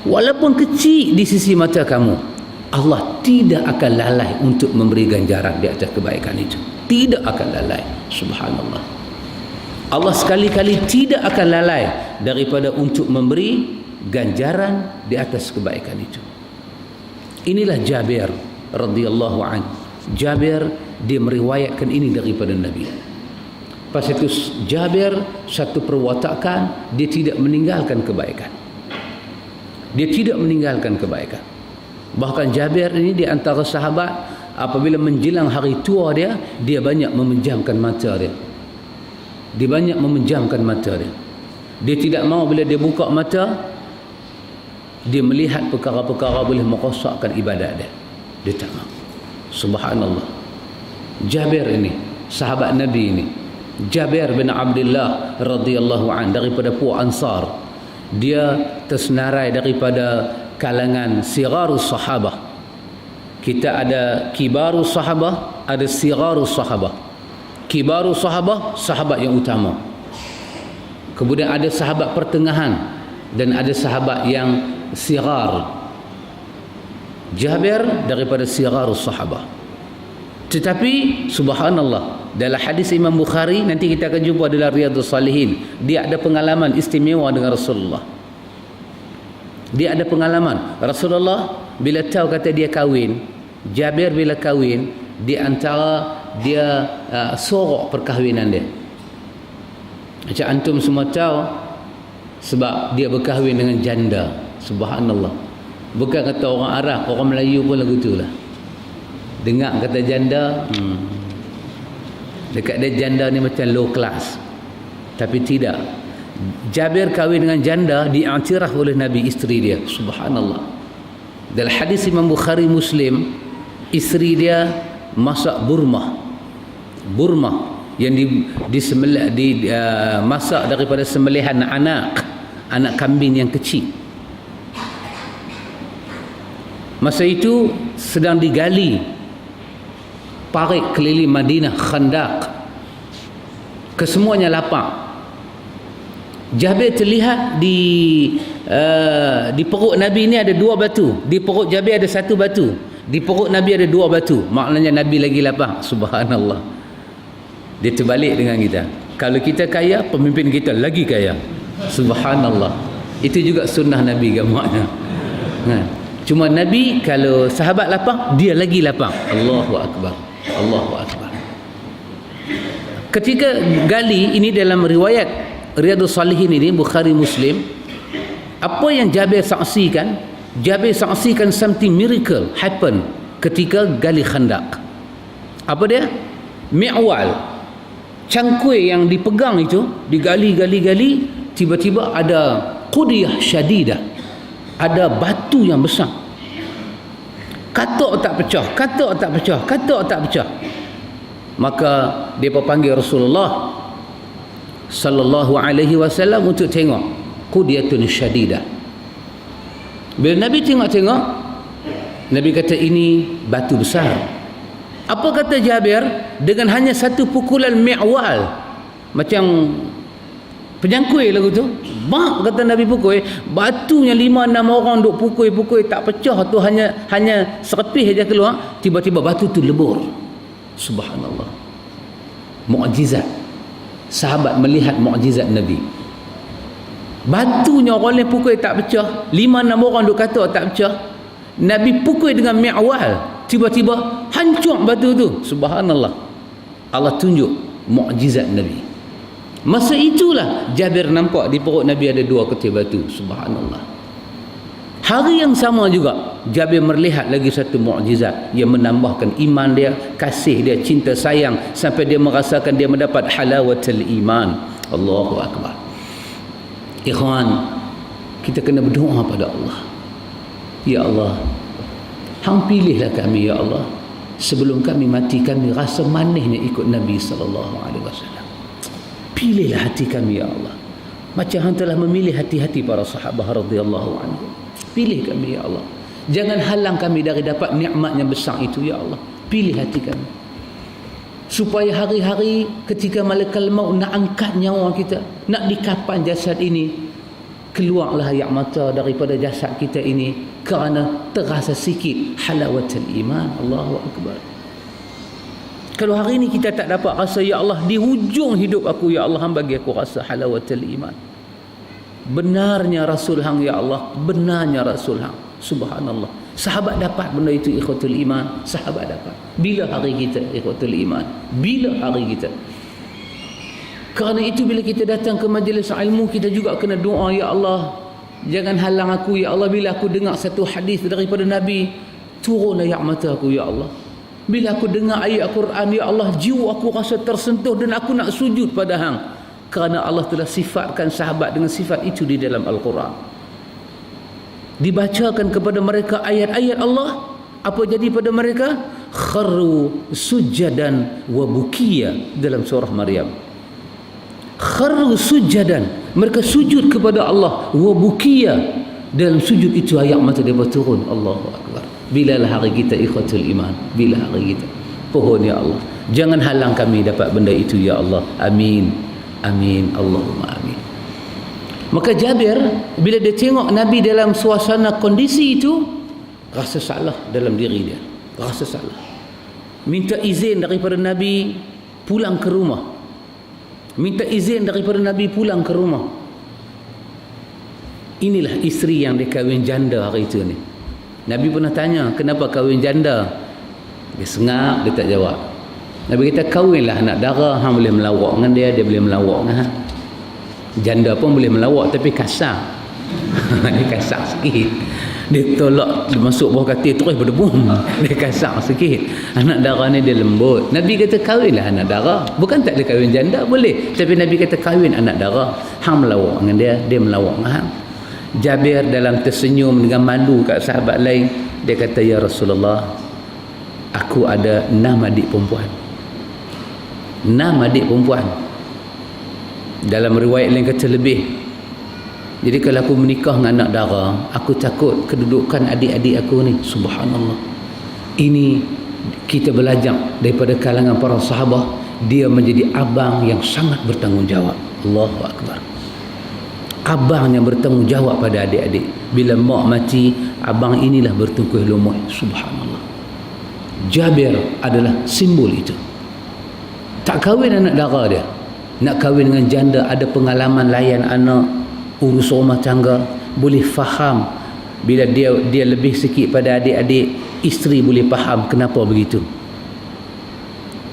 walaupun kecil di sisi mata kamu, Allah tidak akan lalai untuk memberi ganjaran di atas kebaikan itu. Tidak akan lalai. Subhanallah. Allah sekali-kali tidak akan lalai daripada untuk memberi ganjaran di atas kebaikan itu. Inilah Jabir radhiyallahu an. Jabir dia meriwayatkan ini daripada Nabi. Pas itu Jabir satu perwatakan dia tidak meninggalkan kebaikan. Dia tidak meninggalkan kebaikan. Bahkan Jabir ini di antara sahabat, apabila menjelang hari tua dia, dia banyak memejamkan mata dia. Dia banyak memejamkan mata dia. Dia tidak mahu bila dia buka mata, dia melihat perkara-perkara boleh merosakkan ibadat dia. Dia tak mahu. Subhanallah. Jabir ini, sahabat Nabi ini, Jabir bin Abdullah radhiyallahu an, daripada puak Ansar. Dia tersenarai daripada kalangan sigarus sahabah. Kita ada kibarus sahabah, ada sigarus sahabah. Kibarus sahabah, sahabat yang utama. Kemudian ada sahabat pertengahan dan ada sahabat yang sigar. Jabir daripada sigarus sahabah. Tetapi subhanallah, dalam hadis Imam Bukhari nanti kita akan jumpa dalam Riyadhus Salihin, dia ada pengalaman istimewa dengan Rasulullah. Dia ada pengalaman. Rasulullah bila tahu kata dia kahwin, Jabir bila kahwin, di antara dia sorok perkahwinan dia. Macam antum semua tahu, sebab dia berkahwin dengan janda. Subhanallah. Bukan kata orang Arab, orang Melayu pun lagu tu lah. Dengar kata janda, dekat dia janda ni macam low class. Tapi tidak. Jabir kahwin dengan janda, diiktiraf oleh Nabi isteri dia. Subhanallah. Dalam hadis Imam Bukhari Muslim, isteri dia masak burma yang masak daripada sembelihan anak kambing yang kecil. Masa itu sedang digali parit keliling Madinah, Khandaq. Kesemuanya lapang. Jabir terlihat di perut Nabi ni ada 2 batu. Di perut Jabir ada 1 batu. Di perut Nabi ada 2 batu. Maknanya Nabi lagi lapang. Subhanallah. Dia terbalik dengan kita. Kalau kita kaya, pemimpin kita lagi kaya. Subhanallah. Itu juga sunnah Nabi gambarnya. Cuma Nabi kalau sahabat lapang, dia lagi lapang. Allahu Akbar. Allahu Akbar. Ketika gali, ini dalam riwayat Riyadhus Salihin ini, Bukhari Muslim, apa yang Jabir saksikan? Jabir saksikan something miracle happen ketika gali Khandaq. Apa dia? Mi'wal, cangkui yang dipegang itu, digali, tiba-tiba ada qudiyah syadidah, ada batu yang besar. Katuk tak pecah. Maka dia panggil Rasulullah sallallahu alaihi wasallam untuk tengok qudiyatun syadidah. Bila Nabi tengok, Nabi kata ini batu besar. Apa kata Jabir? Dengan hanya 1 pukulan mi'wal, macam penyangkui lagu tu, bak kata Nabi pukul, batunya 5-6 orang duk pukul tak pecah tu, hanya serpih aja keluar, tiba-tiba batu tu lebur. Subhanallah. Mukjizat. Sahabat melihat mukjizat Nabi. Batunya orang lain pukul tak pecah, 5-6 orang duk kata tak pecah, Nabi pukul dengan mi'wal, tiba-tiba hancur batu tu. Subhanallah. Allah tunjuk mukjizat Nabi. Masa itulah Jabir nampak di perut Nabi ada 2 ketil batu. Subhanallah. Hari yang sama juga Jabir melihat lagi satu mukjizat yang menambahkan iman dia, kasih dia, cinta sayang, sampai dia merasakan dia mendapat halawatul iman. Allahu Akbar. Ikhwan, kita kena berdoa pada Allah. Ya Allah, Hang pilihlah kami ya Allah. Sebelum kami mati, kami rasa manisnya ikut Nabi SAW. Pilihlah hati kami ya Allah, macam Hang telah memilih hati-hati para sahabat radhiyallahu anhu. Pilih kami ya Allah. Jangan halang kami dari dapat nikmat yang besar itu ya Allah. Pilih hati kami, supaya hari-hari ketika malaikat maut nak angkat nyawa kita, nak dikapan jasad ini, keluarlah air mata daripada jasad kita ini, kerana terasa sikit halawatul iman. Allahu Akbar. Kalau hari ini kita tak dapat rasa ya Allah, di hujung hidup aku ya Allah, Hang bagi aku rasa halawatul iman. Benarnya Rasul Hang ya Allah, benarnya Rasul Hang. Subhanallah. Sahabat dapat benda itu, ikhwatul iman. Sahabat dapat. Bila hari kita ikhwatul iman? Bila hari kita? Kerana itu bila kita datang ke majlis ilmu, kita juga kena doa, ya Allah, jangan halang aku ya Allah. Bila aku dengar satu hadis daripada Nabi, turunlah air mata aku ya Allah. Bila aku dengar ayat Al-Quran ya Allah, jiwa aku rasa tersentuh dan aku nak sujud pada Hang. Kerana Allah telah sifatkan sahabat dengan sifat itu di dalam Al-Quran. Dibacakan kepada mereka ayat-ayat Allah, apa jadi pada mereka? Kharru sujadan wa bukiya, dalam surah Maryam. Kharru sujadan, mereka sujud kepada Allah, wa bukiya, dalam sujud itu ayat mata dia turun. Allahu Akbar. Bilalah hari kita ikhwatul iman, bila hari kita. Pohon ya Allah, jangan halang kami dapat benda itu ya Allah. Amin. Amin. Allahumma amin. Maka Jabir bila dia tengok Nabi dalam suasana kondisi itu, rasa salah dalam diri dia, rasa salah. Minta izin daripada Nabi pulang ke rumah. Minta izin daripada Nabi pulang ke rumah. Inilah isteri yang dia kahwin janda hari itu ni. Nabi pernah tanya, kenapa kahwin janda? Dia sengak, dia tak jawab. Nabi kata, kahwinlah anak dara, hang boleh melawak dengan dia, dia boleh melawak dengan hang. Janda pun boleh melawak tapi kasar. Dia kasar sikit. Dia tolak, dia masuk bawah katil terus berdebum. Dia kasar sikit. Anak dara ni dia lembut. Nabi kata kahwinlah anak dara. Bukan tak ada kahwin janda, boleh. Tapi Nabi kata kahwin anak dara. Hang melawak dengan dia, dia melawak dengan hang. Jabir dalam tersenyum dengan malu kat sahabat lain, dia kata, ya Rasulullah, aku ada 6 adik perempuan. 6 adik perempuan. Dalam riwayat lain kata lebih. Jadi kalau aku menikah dengan anak dara, aku takut kedudukan adik-adik aku ni. Subhanallah. Ini kita belajar daripada kalangan para sahabat, dia menjadi abang yang sangat bertanggungjawab. Allahu Akbar. Abang yang bertanggungjawab pada adik-adik. Bila mak mati, abang inilah bertungkuh lumut. Subhanallah. Jabir adalah simbol itu. Tak kahwin anak dara dia, nak kahwin dengan janda, ada pengalaman layan anak, urus rumah tangga, boleh faham. Bila dia lebih sikit pada adik-adik, isteri boleh faham kenapa begitu.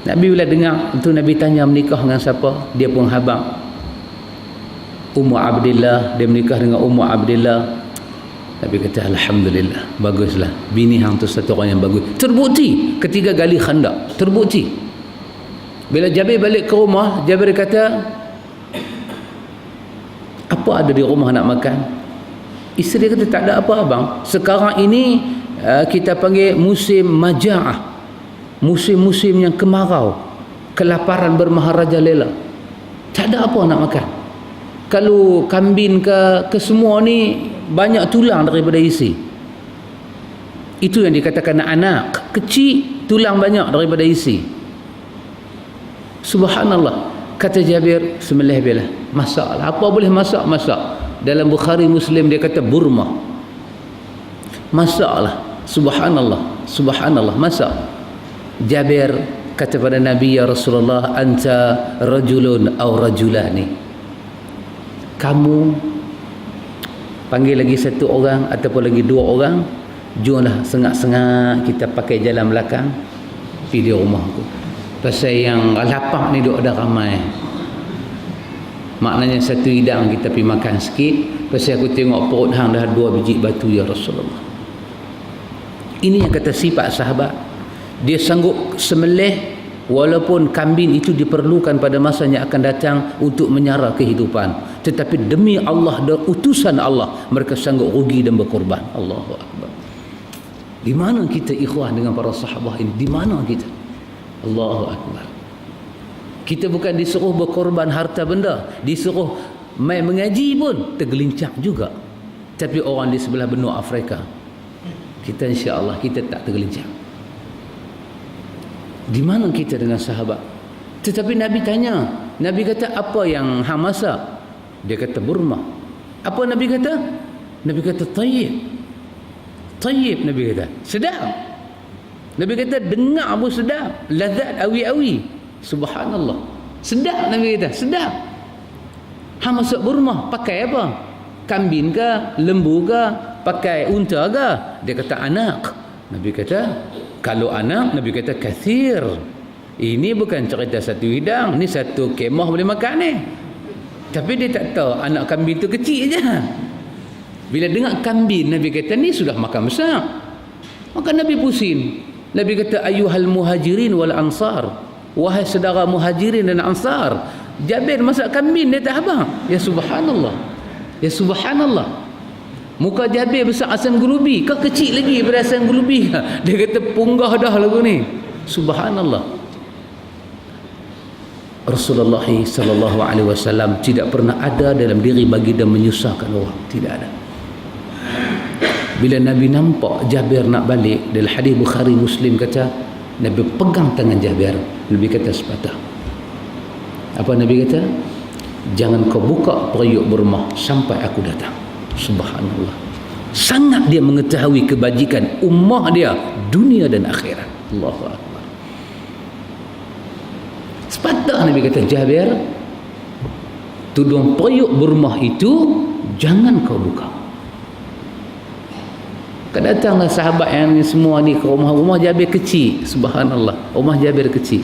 Nabi bila dengar itu, Nabi tanya menikah dengan siapa, dia pun habaq. Ummu Abdillah, dia menikah dengan Ummu Abdillah. Nabi kata alhamdulillah, baguslah, bini hang tu satu orang yang bagus. Terbukti ketika gali khandak, terbukti. Bila Jabir balik ke rumah, Jabir kata, apa ada di rumah nak makan? Isteri kata, tak ada apa abang. Sekarang ini kita panggil musim maja'ah, musim-musim yang kemarau, kelaparan bermaharaja lela. Tak ada apa nak makan. Kalau kambing ke semua ni banyak tulang daripada isi. Itu yang dikatakan anak kecil, tulang banyak daripada isi. Subhanallah. Kata Jabir, sembelih bilah, masaklah. Apa boleh masak, masak. Dalam Bukhari Muslim dia kata burma. Masaklah. Subhanallah. Subhanallah, masak. Jabir kata pada Nabi, ya Rasulullah, anta rajulun aw rajulani. Kamu panggil lagi satu orang ataupun lagi 2 orang, jomlah sengak-sengak kita pakai jalan belakang pergi di rumah aku. Pasal yang lapar ni duk ada ramai. Maknanya satu hidang kita pergi makan sikit. Pasal aku tengok perut hang dah 2 biji batu ya Rasulullah. Ini yang kata sifat sahabat. Dia sanggup sembelih walaupun kambing itu diperlukan pada masa yang akan datang untuk menyara kehidupan. Tetapi demi Allah dan utusan Allah, mereka sanggup rugi dan berkorban. Allahu Akbar. Di mana kita ikhwan dengan para sahabat ini? Di mana kita? Allahu Akbar. Kita bukan disuruh berkorban harta benda, disuruh main mengaji pun tergelincang juga. Tapi orang di sebelah benua Afrika, kita insya-Allah kita tak tergelincang. Di mana kita dengan sahabat? Tetapi Nabi tanya, Nabi kata, apa yang hang masak? Dia kata burma. Apa Nabi kata? Nabi kata tayyib. Tayyib, Nabi kata sedap. Nabi kata dengar pun sedap, lazat awi-awi. Subhanallah, sedap. Nabi kata sedap. Hang masak burma pakai apa? Kambing ke, lembu ke, pakai unta ke? Dia kata anak. Nabi kata kalau anak, Nabi kata kathir. Ini bukan cerita satu hidang, ni satu kemah boleh makan ni. Tapi dia tak tahu anak kambing tu kecil je. Bila dengar kambing, Nabi kata ni sudah makan besar. Maka Nabi pusing. Nabi kata ayyuhal muhajirin wal ansar, wahai saudara muhajirin dan ansar. Jabir masak kambing, dia tak abang. Ya subhanallah. Ya subhanallah. Muka Jabir besar asam gulubi, kau kecil lagi daripada asam gulubi. Dia kata punggah dah lagu ni. Subhanallah. Rasulullah sallallahu alaihi wasallam tidak pernah ada dalam diri bagi dia menyusahkan orang, tidak ada. Bila Nabi nampak Jabir nak balik, dalam hadis Bukhari Muslim kata Nabi pegang tangan Jabir, Nabi kata sepatah. Apa Nabi kata? Jangan kau buka periuk bermah sampai aku datang. Subhanallah. Sangat dia mengetahui kebajikan ummah dia dunia dan akhirat. Allahu Akbar. Sepatah Nabi kata Jabir, tudung periuk bermah itu jangan kau buka. Datanglah sahabat yang ni semua ni ke rumah Jabir kecil. Subhanallah, rumah Jabir kecil.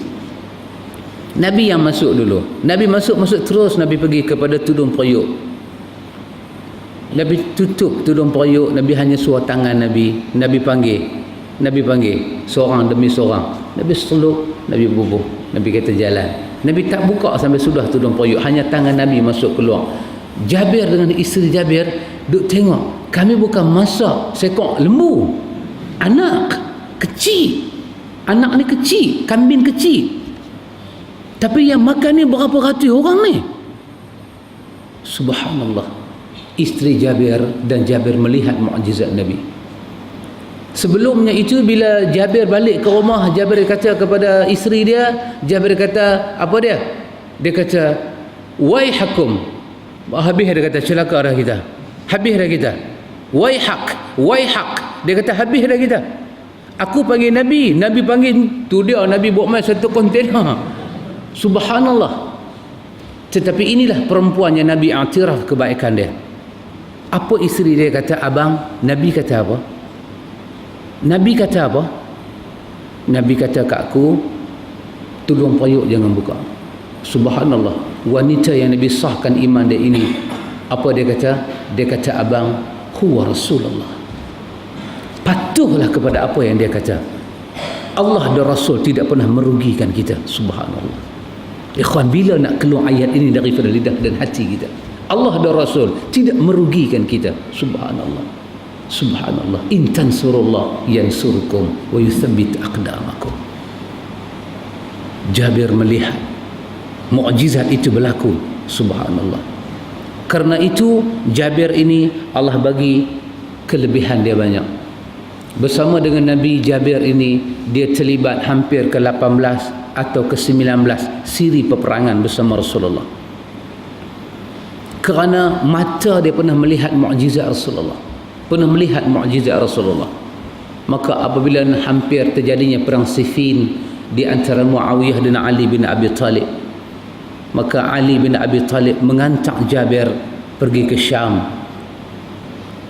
Nabi yang masuk dulu. Nabi masuk terus. Nabi pergi kepada tudung periuk. Nabi tutup tudung periuk. Nabi hanya suar tangan Nabi. Nabi panggil seorang demi seorang. Nabi seluk, Nabi bubuh. Nabi kata jalan. Nabi tak buka sampai sudah tudung periuk. Hanya tangan Nabi masuk keluar. Jabir dengan isteri Jabir duk tengok. Kami bukan masak seekor lembu. Anak kecil. Anak ni kecil, kambing kecil. Tapi yang makan ni berapa ratus orang ni. Subhanallah. Isteri Jabir dan Jabir melihat mukjizat Nabi. Sebelumnya itu bila Jabir balik ke rumah, Jabir kata kepada isteri dia, Jabir kata apa dia? Dia kata, "Waihakum." Habis dia kata, celaka dah kita. Habis dah kita. Waihak. Dia kata habis dah kita. Aku panggil Nabi, Nabi panggil tu dia, Nabi bawa mai satu kontena. Subhanallah. Tetapi inilah perempuan yang Nabi iktiraf kebaikan dia. Apa isteri dia kata, abang, Nabi kata apa? Nabi kata apa? Nabi kata kat aku, tudung periuk jangan buka. Subhanallah. Wanita yang Nabi sahkan iman dia ini, apa dia kata? Dia kata, abang, huwa Rasulullah. Patuhlah kepada apa yang dia kata. Allah dan Rasul tidak pernah merugikan kita. Subhanallah. Ikhwan, bila nak keluar ayat ini daripada lidah dan hati kita? Allah dan Rasul tidak merugikan kita. Subhanallah. Subhanallah. In tansurullah yansurkum wa yuthabbit aqdamakum. Jabir melihat mukjizat itu berlaku. Subhanallah. Karena itu Jabir ini Allah bagi kelebihan dia banyak. Bersama dengan Nabi, Jabir ini dia terlibat hampir ke 18 atau ke 19 siri peperangan bersama Rasulullah. Kerana mata dia pernah melihat mukjizat Rasulullah. Maka apabila hampir terjadinya perang Siffin di antara Muawiyah dan Ali bin Abi Talib, maka Ali bin Abi Talib mengantar Jabir pergi ke Syam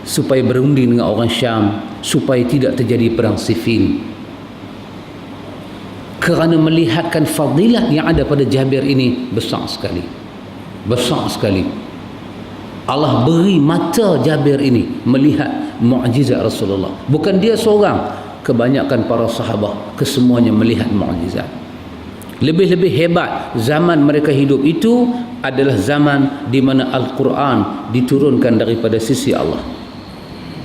supaya berunding dengan orang Syam supaya tidak terjadi perang Siffin. Kerana melihatkan fadilat yang ada pada Jabir ini besar sekali. Allah beri mata Jabir ini melihat mukjizat Rasulullah. Bukan dia seorang, kebanyakan para sahabat kesemuanya melihat mukjizat. Lebih-lebih hebat zaman mereka hidup itu adalah zaman di mana Al-Quran diturunkan daripada sisi Allah.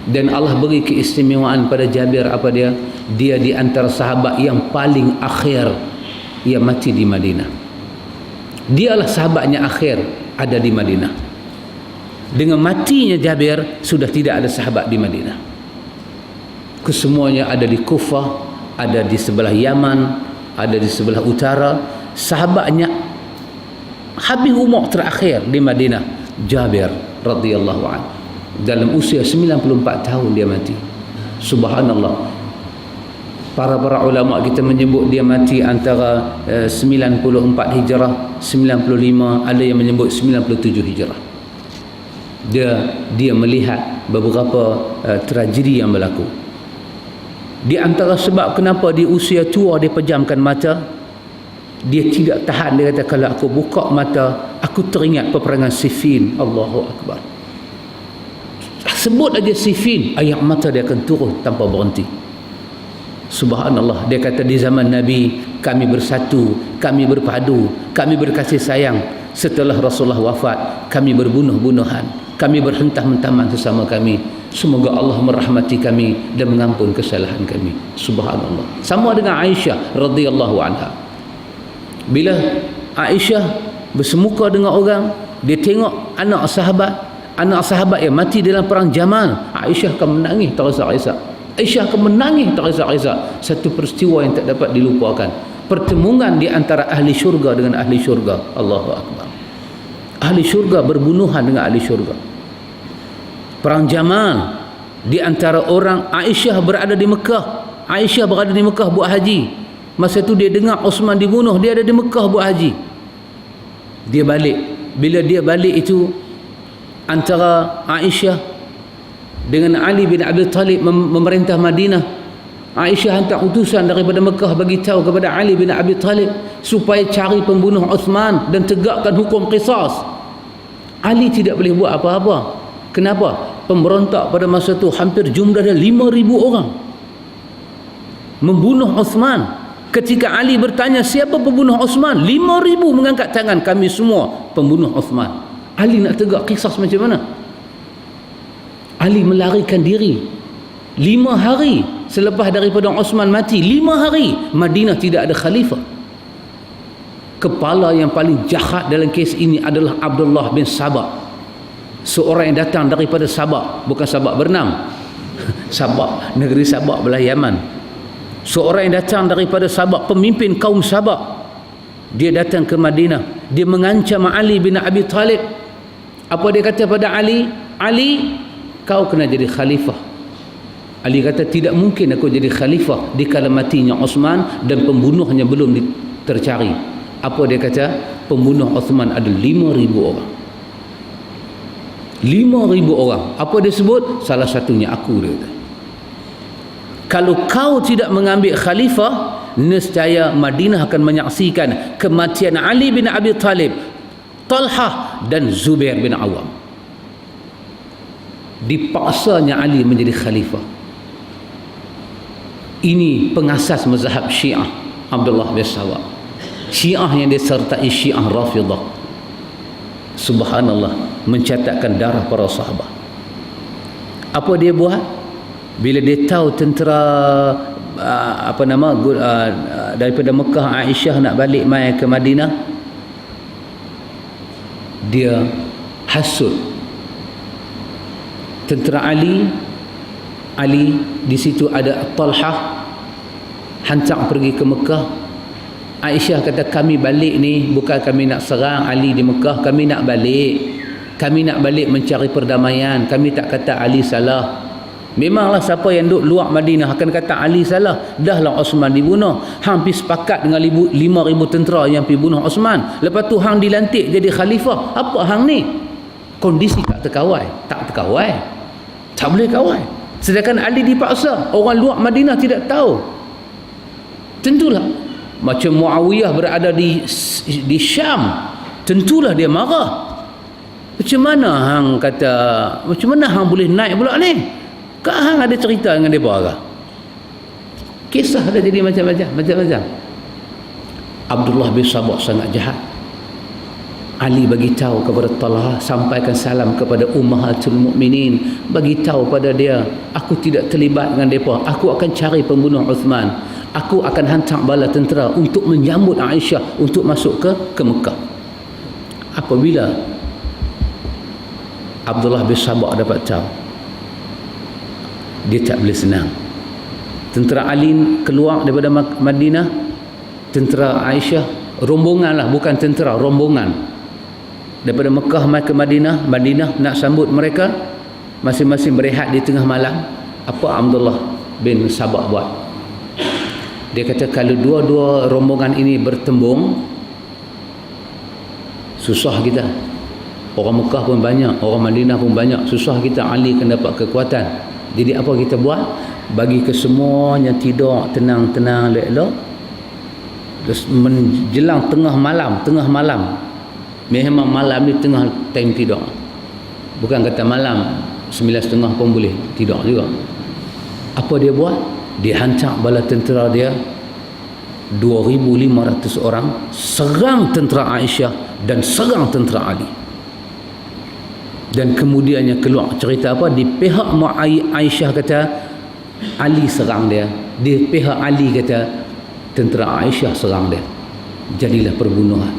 Dan Allah beri keistimewaan pada Jabir apa dia? Dia di antara sahabat yang paling akhir yang mati di Madinah. Dialah sahabatnya akhir ada di Madinah. Dengan matinya Jabir sudah tidak ada sahabat di Madinah. Kesemuanya ada di Kufah, ada di sebelah Yaman, ada di sebelah utara. Sahabatnya habis umur terakhir di Madinah Jabir radhiyallahu anhu. Dalam usia 94 tahun dia mati. Subhanallah. Para ulama kita menyebut dia mati antara 94 Hijrah, 95, ada yang menyebut 97 Hijrah. Dia melihat beberapa tragedi yang berlaku. Di antara sebab kenapa di usia tua dia pejamkan mata, dia tidak tahan. Dia kata, kalau aku buka mata, aku teringat peperangan Siffin. Allahu Akbar. Sebut aja Siffin, air mata dia akan turun tanpa berhenti. Subhanallah. Dia kata, di zaman Nabi kami bersatu, kami berpadu, kami berkasih sayang. Setelah Rasulullah wafat, kami berbunuh-bunuhan, kami berhentah-hentaman sesama kami. Semoga Allah merahmati kami dan mengampun kesalahan kami. Subhanallah. Sama dengan Aisyah radhiyallahu anha. Bila Aisyah bersemuka dengan orang, dia tengok anak sahabat yang mati dalam perang Jamal, Aisyah akan menangis tak rasa-rasa. Satu peristiwa yang tak dapat dilupakan. Pertemuan di antara ahli syurga dengan ahli syurga. Allahu Akbar. Ahli syurga berbunuhan dengan ahli syurga. Perang Jamal di antara orang. Aisyah berada di Mekah buat haji. Masa tu dia dengar Osman dibunuh, dia ada di Mekah buat haji. Dia balik. Bila dia balik itu, antara Aisyah dengan Ali bin Abi Talib memerintah Madinah. Aisyah hantar utusan daripada Mekah bagi tahu kepada Ali bin Abi Talib supaya cari pembunuh Uthman dan tegakkan hukum qisas. Ali tidak boleh buat apa-apa. Kenapa? Pemberontak pada masa itu hampir jumlah dia 5,000 orang membunuh Uthman. Ketika Ali bertanya siapa pembunuh Uthman, 5,000 mengangkat tangan, kami semua pembunuh Uthman. Ali nak tegak qisas macam mana? Ali melarikan diri 5 hari selepas daripada Uthman mati. 5 hari Madinah tidak ada khalifah. Kepala yang paling jahat dalam kes ini adalah Abdullah bin Sabah, seorang yang datang daripada Sabah, bukan Sabah bernam Sabah, negeri Sabah belah Yaman. Seorang yang datang daripada Sabah, pemimpin kaum Sabah. Dia datang ke Madinah, dia mengancam Ali bin Abi Talib. Apa dia kata pada Ali? Ali, kau kena jadi khalifah. Ali kata tidak mungkin aku jadi khalifah di kala matinya Uthman dan pembunuhnya belum tercari. Apa dia kata? Pembunuh Uthman ada 5,000 orang. 5,000 orang. Apa dia sebut? Salah satunya aku, dia kata. Kalau kau tidak mengambil khalifah, nescaya Madinah akan menyaksikan kematian Ali bin Abi Talib, Talhah dan Zubair bin Awam. Dipaksanya Ali menjadi khalifah. Ini pengasas mazhab Syiah, Abdullah bin Sabah. Syiah yang disertai Syiah Rafidah. Subhanallah, mencatatkan darah para sahabat. Apa dia buat? Bila dia tahu tentera daripada Mekah, Aisyah nak balik mai ke Madinah, dia hasut tentera Ali di situ ada Talhah, hantar pergi ke Mekah. Aisyah kata kami balik ni bukan kami nak serang Ali di Mekah, kami nak balik. Kami nak balik mencari perdamaian. Kami tak kata Ali salah. Memanglah siapa yang duduk luar Madinah akan kata Ali salah. Dahlah Uthman dibunuh. Hang pergi sepakat dengan 5,000 tentera yang pergi bunuh Uthman. Lepas tu hang dilantik jadi khalifah. Apa hang ni? Kondisi tak terkawal. Tak terkawal. Tak boleh kawal. Sedangkan Ali dipaksa. Orang luar Madinah tidak tahu. Tentulah macam Muawiyah berada di Syam, tentulah dia marah. Macam mana hang kata, macam mana hang boleh naik pula ni? Kak hang ada cerita dengan depa ke? Kisah dah jadi macam-macam. Abdullah bin Sabah sangat jahat. Ali bagi tahu kepada Talha, sampaikan salam kepada Ummahatul Mukminin, bagi tahu pada dia, aku tidak terlibat dengan depa. Aku akan cari pembunuh Uthman. Aku akan hantar bala tentera untuk menyambut Aisyah untuk masuk ke Mekah. Apabila Abdullah bin Sabah dapat tahu, dia tak boleh senang. Tentera Ali keluar daripada Madinah, tentera Aisyah, rombongan lah, bukan tentera, rombongan daripada Mekah mai ke Madinah nak sambut mereka, masing-masing berehat di tengah malam. Apa Abdullah bin Sabah buat? Dia kata kalau dua-dua rombongan ini bertembung, susah kita. Orang Mekah pun banyak, orang Madinah pun banyak, susah kita. Ali akan dapat kekuatan. Jadi apa kita buat? Bagi ke semuanya tidur tenang-tenang, elok-elok. Terus menjelang tengah malam, memang malam ni tengah time tidur, bukan kata malam 9:30 pun boleh tidur juga. Apa dia buat? Dia hantar bala tentera dia 2,500 orang serang tentera Aisyah dan serang tentera Ali. Dan kemudiannya keluar cerita apa? Di pihak Aisyah kata Ali serang dia, di pihak Ali kata tentera Aisyah serang dia. Jadilah perbunuhan.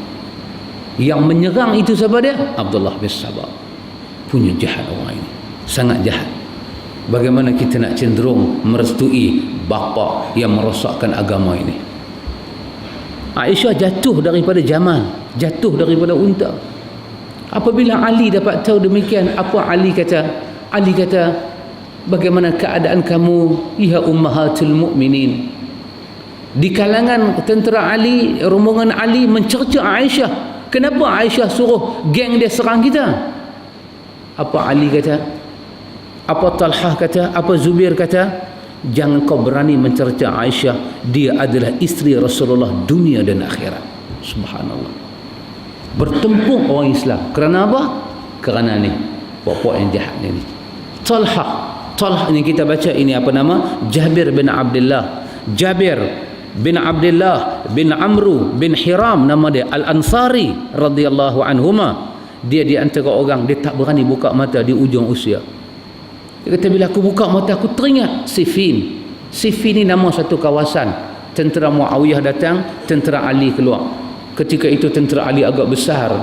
Yang menyerang itu siapa dia? Abdullah bin Sabah. Punya jahat orang ini, sangat jahat. Bagaimana kita nak cenderung merestui bapa yang merosakkan agama ini? Aisyah jatuh daripada jamal, jatuh daripada unta. Apabila Ali dapat tahu demikian, apa Ali kata? Ali kata, bagaimana keadaan kamu, ya Ummahatul Mukminin? Di kalangan tentera Ali, rombongan Ali mencerca Aisyah. Kenapa Aisyah suruh geng dia serang kita? Apa Ali kata? Apa Talhah kata? Apa Zubair kata? jangan kau berani mencerca Aisyah, dia adalah isteri Rasulullah dunia dan akhirat. Subhanallah. Bertempur orang Islam kerana apa? Kerana ni puak-puak yang jahat ni. Talha yang kita baca ini apa nama? Jabir bin Abdullah bin Abdullah bin Amru bin Hiram, nama dia Al-Ansari radhiyallahu anhuma. Dia di antara orang, dia tak berani buka mata di ujung usia. Dia kata, bila aku buka mata aku teringat Siffin. Siffin ni nama satu kawasan. Tentera Muawiyah datang, tentera Ali keluar. Ketika itu tentera Ali agak besar,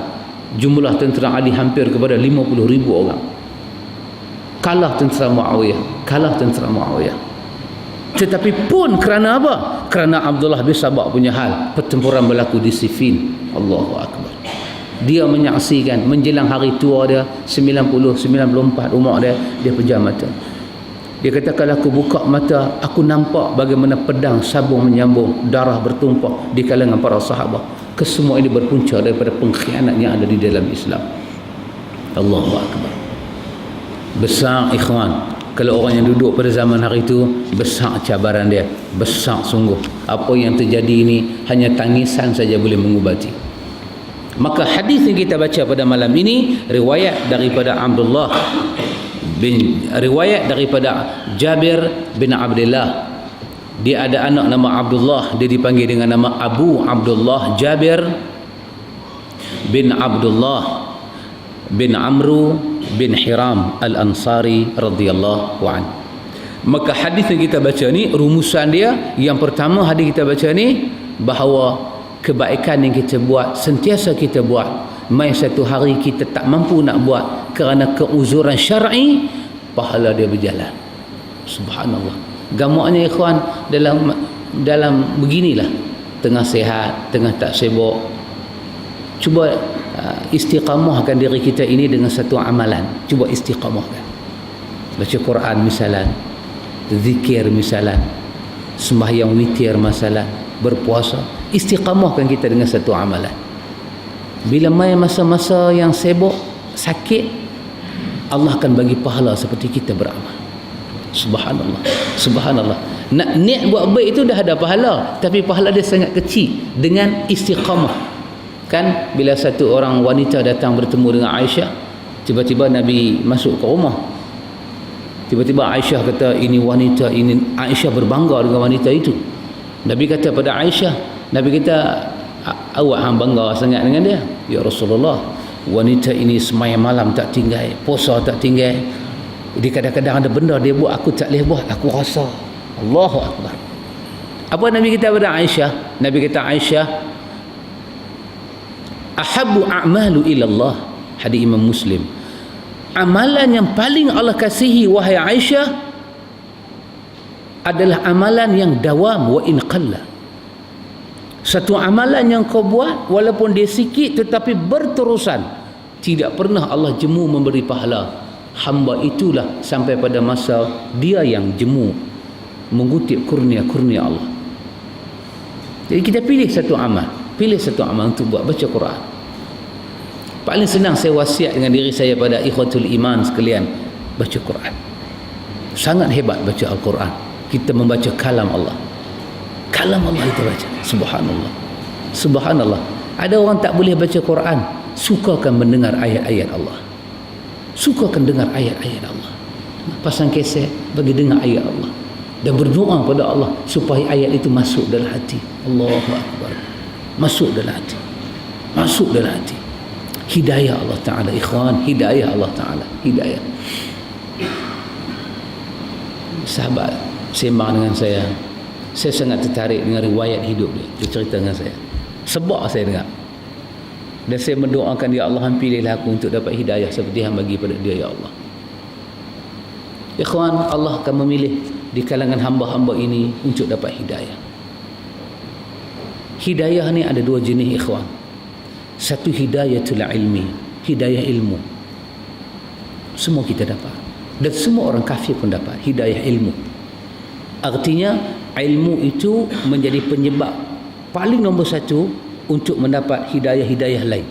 jumlah tentera Ali hampir kepada 50,000 orang. Kalah tentera Muawiyah. Tetapi pun kerana apa? Kerana Abdullah bin Sabah punya hal, pertempuran berlaku di Siffin. Allahu Akbar. Dia menyaksikan menjelang hari tua dia 90, 94 umur dia pejam mata. Dia kata, kalau aku buka mata aku nampak bagaimana pedang sabung menyambung, darah bertumpah di kalangan para sahabat. Kesemua ini berpunca daripada pengkhianat yang ada di dalam Islam. Allahu Akbar. Besar ikhwan, kalau orang yang duduk pada zaman hari itu, besar cabaran dia, besar sungguh. Apa yang terjadi ini hanya tangisan saja boleh mengubati. Maka hadis yang kita baca pada malam ini riwayat daripada Jabir bin Abdullah. Dia ada anak nama Abdullah, dia dipanggil dengan nama Abu Abdullah Jabir bin Abdullah bin Amru bin Hiram Al-Ansari radhiyallahu anhu. Maka hadis yang kita baca ni, rumusan dia yang pertama hadis kita baca ni, bahawa kebaikan yang kita buat sentiasa kita buat, mai satu hari kita tak mampu nak buat kerana keuzuran syar'i, pahala dia berjalan. Subhanallah. Gamaknya ikhwan, dalam beginilah, tengah sihat, tengah tak sibuk, cuba istiqamahkan diri kita ini dengan satu amalan. Cuba istiqamahkan, baca Quran misalan, zikir misalan, sembahyang witir misalan, berpuasa. Istiqamahkan kita dengan satu amalan. Bila mai masa-masa yang sibuk, sakit, Allah akan bagi pahala seperti kita beramal. Subhanallah. Nak niat buat baik itu dah ada pahala, tapi pahala dia sangat kecil dengan istiqamah. Kan bila satu orang wanita datang bertemu dengan Aisyah, tiba-tiba Nabi masuk ke rumah. Tiba-tiba Aisyah kata, ini wanita ini. Aisyah berbangga dengan wanita itu. Nabi kata pada Aisyah, Nabi kata, awak hang bangga sangat dengan dia? Ya Rasulullah, wanita ini semayang malam tak tinggal, puasa tak tinggal. Dia kadang-kadang ada benda dia buat aku tak boleh buat, aku rasa. Allahu Akbar. Apa Nabi kata pada Aisyah? Nabi kata, Aisyah, ahabbu a'malu ilallah. Hadis Imam Muslim. Amalan yang paling Allah kasihi wahai Aisyah adalah amalan yang dawam wa in qalla. Satu amalan yang kau buat walaupun dia sikit tetapi berterusan, tidak pernah Allah jemu memberi pahala. Hamba itulah sampai pada masa dia yang jemu mengutip kurnia-kurnia Allah. Jadi kita pilih satu amal untuk buat, baca Quran. Paling senang saya wasiat dengan diri saya pada ikhwatul iman sekalian, baca Quran. Sangat hebat baca Al-Quran. Kita membaca kalam Allah. Kalam Allah kita baca. Subhanallah. Ada orang tak boleh baca Quran, sukakan mendengar ayat-ayat Allah. Sukakan dengar ayat-ayat Allah. Pasang keset bagi dengar ayat Allah dan berdoa pada Allah supaya ayat itu masuk dalam hati. Allahu Akbar. Masuk dalam hati. Hidayah Allah Ta'ala ikhwan, hidayah Allah Ta'ala, hidayah. Sahabat sembang dengan saya sangat tertarik dengan riwayat hidup dia cerita dengan saya. Sebab saya dengar, dan saya mendoakan, ya Allah, pilihlah aku untuk dapat hidayah seperti yang bagi pada dia, ya Allah. Ikhwan, Allah akan memilih di kalangan hamba-hamba ini untuk dapat hidayah. Hidayah ni ada dua jenis ikhwan. Satu hidayatul ilmi, hidayah ilmu. Semua kita dapat, dan semua orang kafir pun dapat hidayah ilmu. Artinya ilmu itu menjadi penyebab paling nombor satu untuk mendapat hidayah-hidayah lain.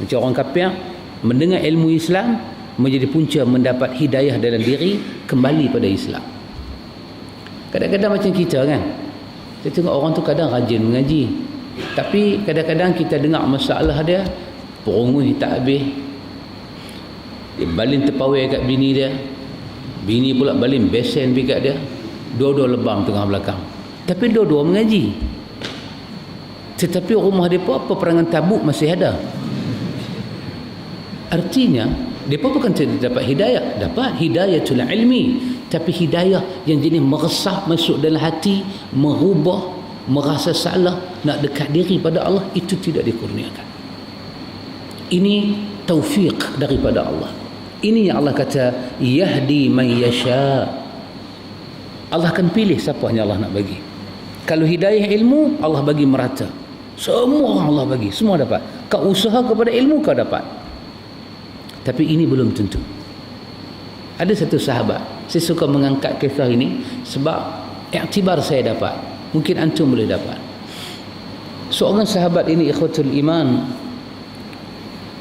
Macam orang kafir mendengar ilmu Islam menjadi punca mendapat hidayah dalam diri, kembali pada Islam. Kadang-kadang macam kita kan, kita tengok orang tu kadang rajin mengaji, tapi kadang-kadang kita dengar masalah dia perungui tak habis, dia baling terpawai kat bini dia, bini pula baling besen pergi kat dia, dua-dua lebam tengah belakang, tapi dua-dua mengaji. Tetapi rumah mereka peperangan Tabuk masih ada. Artinya mereka bukan tidak dapat hidayah, dapat hidayatul ilmi, tapi hidayah yang jenis meresap masuk dalam hati, merubah, merasa salah, nak dekat diri pada Allah, itu tidak dikurniakan. Ini taufik daripada Allah. Ini yang Allah kata yahdi man yasha. Allah akan pilih siapa yang Allah nak bagi. Kalau hidayah ilmu, Allah bagi merata, semua orang Allah bagi, semua dapat. Kau usaha kepada ilmu, kau dapat. Tapi ini belum tentu. Ada satu sahabat, saya suka mengangkat kisah ini sebab iktibar saya dapat, mungkin antum boleh dapat. Seorang sahabat ini, ikhwatul iman,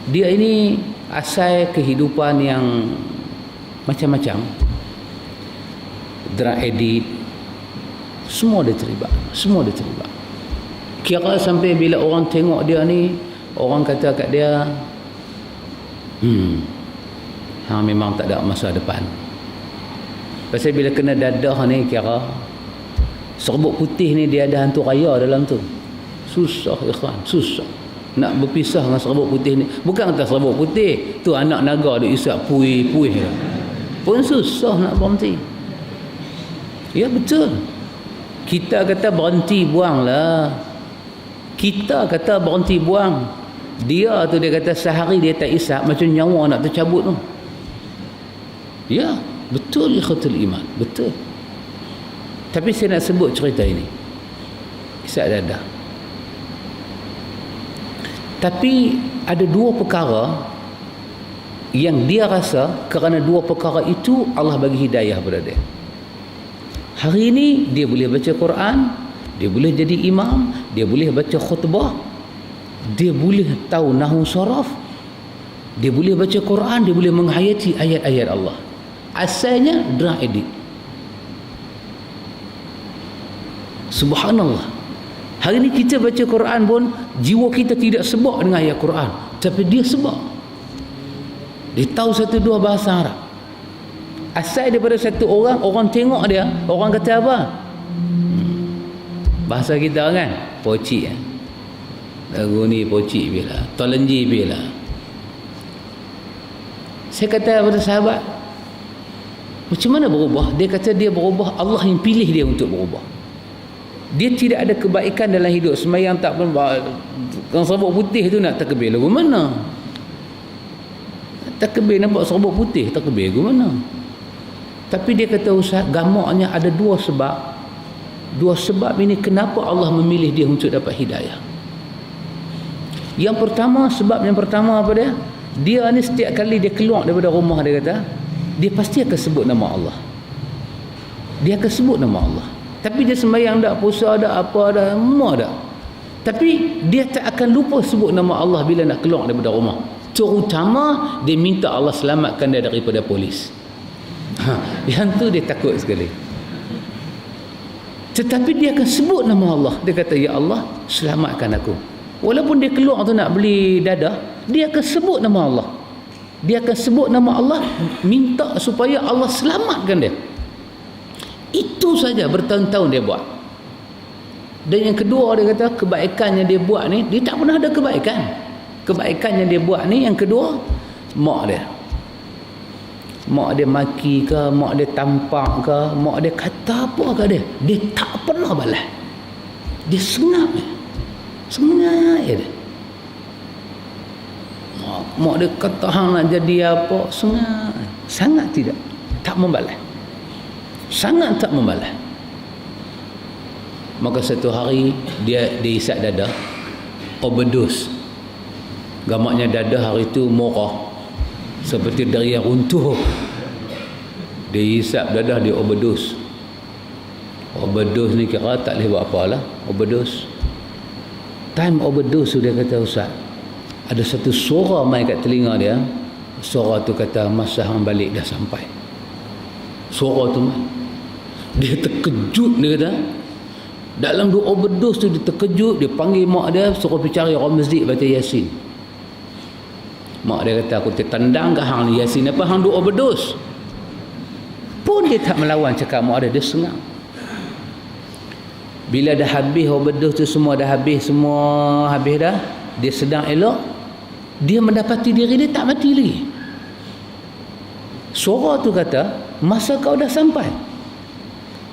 dia ini asal kehidupan yang macam-macam, drug addict, semua dia terlibat, semua dia terlibat. Kira sampai bila orang tengok dia ni, orang kata kat dia, hang memang tak ada masa depan. Pasal bila kena dadah ni, kira serbuk putih ni dia ada hantu raya dalam tu. Susah ikhwan, susah nak berpisah dengan serbuk putih ni. Bukan kata serbuk putih tu anak naga dia isap puih-puih pun susah nak berhenti. Ya betul, kita kata berhenti buanglah, kita kata berhenti buang, dia tu dia kata sehari dia tak isap macam nyawa nak tercabut tu. Ya betul ikhwatul iman, betul. Tapi saya nak sebut cerita ini, isap dadah. Tapi ada dua perkara yang dia rasa kerana dua perkara itu Allah bagi hidayah pada dia. Hari ini dia boleh baca Quran, dia boleh jadi imam, dia boleh baca khutbah, dia boleh tahu nahwu saraf, dia boleh baca Quran, dia boleh menghayati ayat-ayat Allah. Asalnya drug addict. Subhanallah. Hari ini kita baca Quran pun jiwa kita tidak sebab dengan ayat Quran, tapi dia sebab. Dia tahu satu dua bahasa Arab. Asal daripada satu orang, orang tengok dia, orang kata apa? Bahasa kita kan, pocik kan. Lagu ni pocik bila, tolenji bila. Saya kata kepada sahabat, macam mana berubah? Dia kata dia berubah, Allah yang pilih dia untuk berubah. Dia tidak ada kebaikan dalam hidup, semayang tak pun, kalau serbuk putih tu nak takbir lagu mana? Takbir nampak serbuk putih, takbir lagu mana? Tapi dia kata, Ustaz, gamaknya ada dua sebab. Dua sebab ini kenapa Allah memilih dia untuk dapat hidayah. Yang pertama, sebab yang pertama apa dia? Dia ni setiap kali dia keluar daripada rumah, dia kata, dia pasti akan sebut nama Allah. Dia akan sebut nama Allah. Tapi dia sembahyang tak, puasa tak, apa dah, semua dah. Tapi dia tak akan lupa sebut nama Allah bila nak keluar daripada rumah. Terutama dia minta Allah selamatkan dia daripada polis. Yang tu dia takut sekali. Tetapi dia akan sebut nama Allah. Dia kata, ya Allah, selamatkan aku. Walaupun dia keluar tu nak beli dadah, dia akan sebut nama Allah. Dia akan sebut nama Allah, minta supaya Allah selamatkan dia. Itu saja bertahun-tahun dia buat. Dan yang kedua, dia kata kebaikan yang dia buat ni, dia tak pernah ada kebaikan. Kebaikan yang dia buat ni, yang kedua, mak dia maki ke, mak dia tampak ke, mak dia kata apa ke dia tak pernah balas. Dia sengap je dia. Mak dia kata hang nak jadi apa, sengap, sangat tidak, tak membalas, sangat tak membalas. Maka satu hari dia isap dadah, overdose. Gamaknya dadah hari itu murah, seperti dari yang runtuh. Dia isap dadah, dia overdose. Overdose ni kira tak boleh buat apa lah. Overdose. Time overdose tu dia kata, Ustaz, ada satu suara main kat telinga dia. Suara tu kata, masa hang balik dah sampai. Suara tu main. Dia terkejut, dia kata. Dalam doa overdose tu dia terkejut, dia panggil mak dia, suruh pergi cari orang masjid baca Yasin. Mak dia kata, aku tertandang ke hang ni Yasin apa, hang doa overdose. Pun dia tak melawan, cakap mak dia sengang. Bila dah habis overdose tu semua dah habis, semua habis dah, dia sedang elok, dia mendapati diri dia tak mati lagi. Suara tu kata, masa kau dah sampai.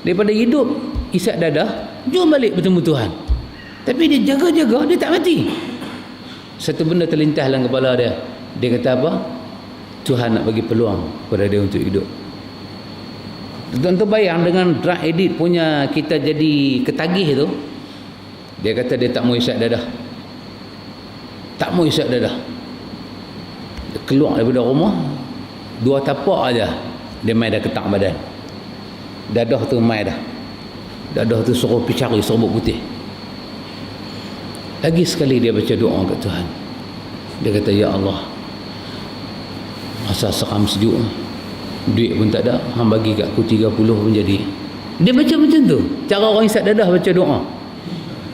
Daripada hidup isap dadah, jom balik bertemu Tuhan. Tapi dia jaga-jaga, dia tak mati. Satu benda terlintas dalam kepala dia. Dia kata apa? Tuhan nak bagi peluang kepada dia untuk hidup. Tuan-tuan bayang dengan drug edit punya kita jadi ketagih tu. Dia kata dia tak mau isap dadah. Tak mau isap dadah. Dia keluar daripada rumah, 2 tapak aja dia mai dah ketak badan. Dadah tu mai dah. Dadah tu suruh pergi cari serbuk putih. Lagi sekali dia baca doa kat Tuhan. Dia kata, ya Allah, masa seram sejuk, duit pun tak ada, hang bagi kat aku 30 pun jadi. Dia baca macam tu, cara orang isap dadah baca doa.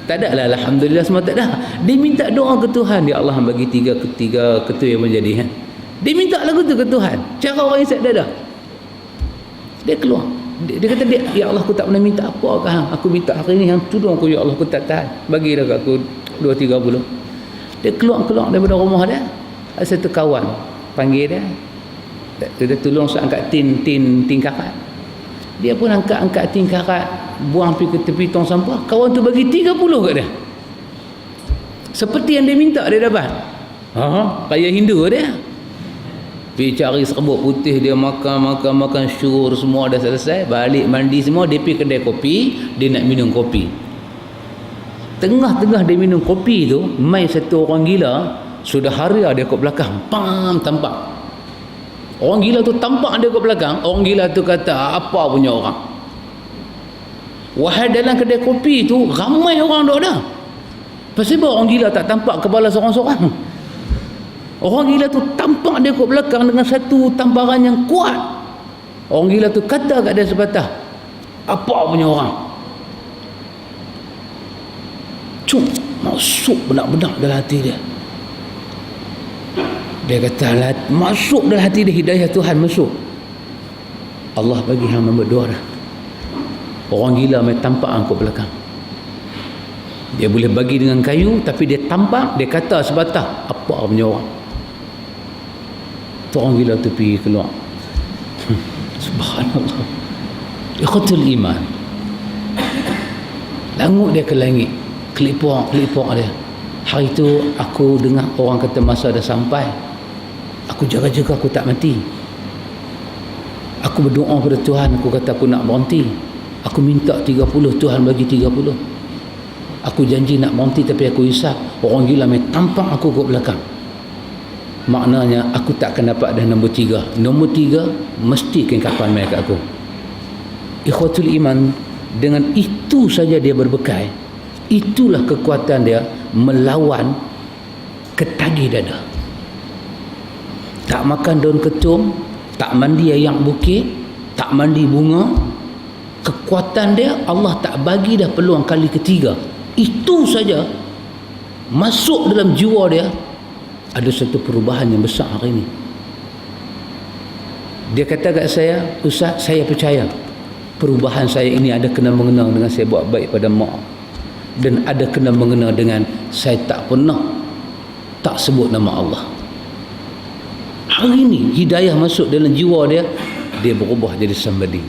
Tak ada lah, alhamdulillah semua tak ada. Dia minta doa ke Tuhan, ya Allah, hang bagi 3 ketui pun jadi. Dia minta lagu tu ke Tuhan, cara orang isap dadah. Dia keluar. Dia kata, ya Allah, aku tak pernah minta apa ke hang. Aku minta hari ni hang tolong aku, ya Allah, aku tak tahan. Bagi dah kat aku 2.30. Dia keluar daripada rumah dia. Ada satu kawan panggil dia. Dia tolong saya angkat tin karat. Dia pun angkat tin karat, buang pergi ke tepi tong sampah. Kawan tu bagi 30 kat dia. Seperti yang dia minta dia dapat. Payah Hindu dia. Pergi cari serbuk putih, dia makan syur, semua dah selesai, balik mandi semua, dia pergi kedai kopi, dia nak minum kopi. Tengah-tengah dia minum kopi tu, mai satu orang gila, sudah haria dia kat belakang, tampak. Orang gila tu tampak dia kat belakang, orang gila tu kata, apa punya orang? Wahai dalam kedai kopi tu, ramai orang duduk dah. Pasal apa orang gila tak tampak kepala seorang-seorang? Orang gila tu tampak dia kat belakang dengan satu tamparan yang kuat. Orang gila tu kata kat dia sepatah, apa punya orang? Cuk, masuk benak-benak dalam hati dia. Dia kata, masuk dalam hati dia, hidayah Tuhan masuk. Allah bagi hang nombor 2 dah. Orang gila main tampak kat belakang. Dia boleh bagi dengan kayu, tapi dia tampak, dia kata sepatah, apa punya orang? Tu orang gila tu pergi keluar. Subhanallah. Ikhwatul iman. Langut dia ke langit. Kelipok dia. Hari tu aku dengar orang kata masa dah sampai. Aku jaga-jaga aku tak mati. Aku berdoa pada Tuhan, aku kata aku nak berhenti. Aku minta 30, Tuhan bagi 30. Aku janji nak berhenti tapi aku hisap. Orang gila main tampak aku kat belakang. Maknanya aku tak akan dapat dah nombor 3. Nombor 3 mesti kengkapan mai kat aku. Ikhwatul iman, dengan itu saja dia berbekai. Itulah kekuatan dia melawan ketagih dada. Tak makan daun ketum, tak mandi ayak bukit, tak mandi bunga. Kekuatan dia Allah tak bagi dah peluang kali ketiga. Itu saja masuk dalam jiwa dia, ada satu perubahan yang besar hari ini. Dia kata kat saya, Ustaz, saya percaya perubahan saya ini ada kena mengena dengan saya buat baik pada mak, dan ada kena mengena dengan saya tak pernah tak sebut nama Allah. Hari ini hidayah masuk dalam jiwa dia, dia berubah jadi somebody.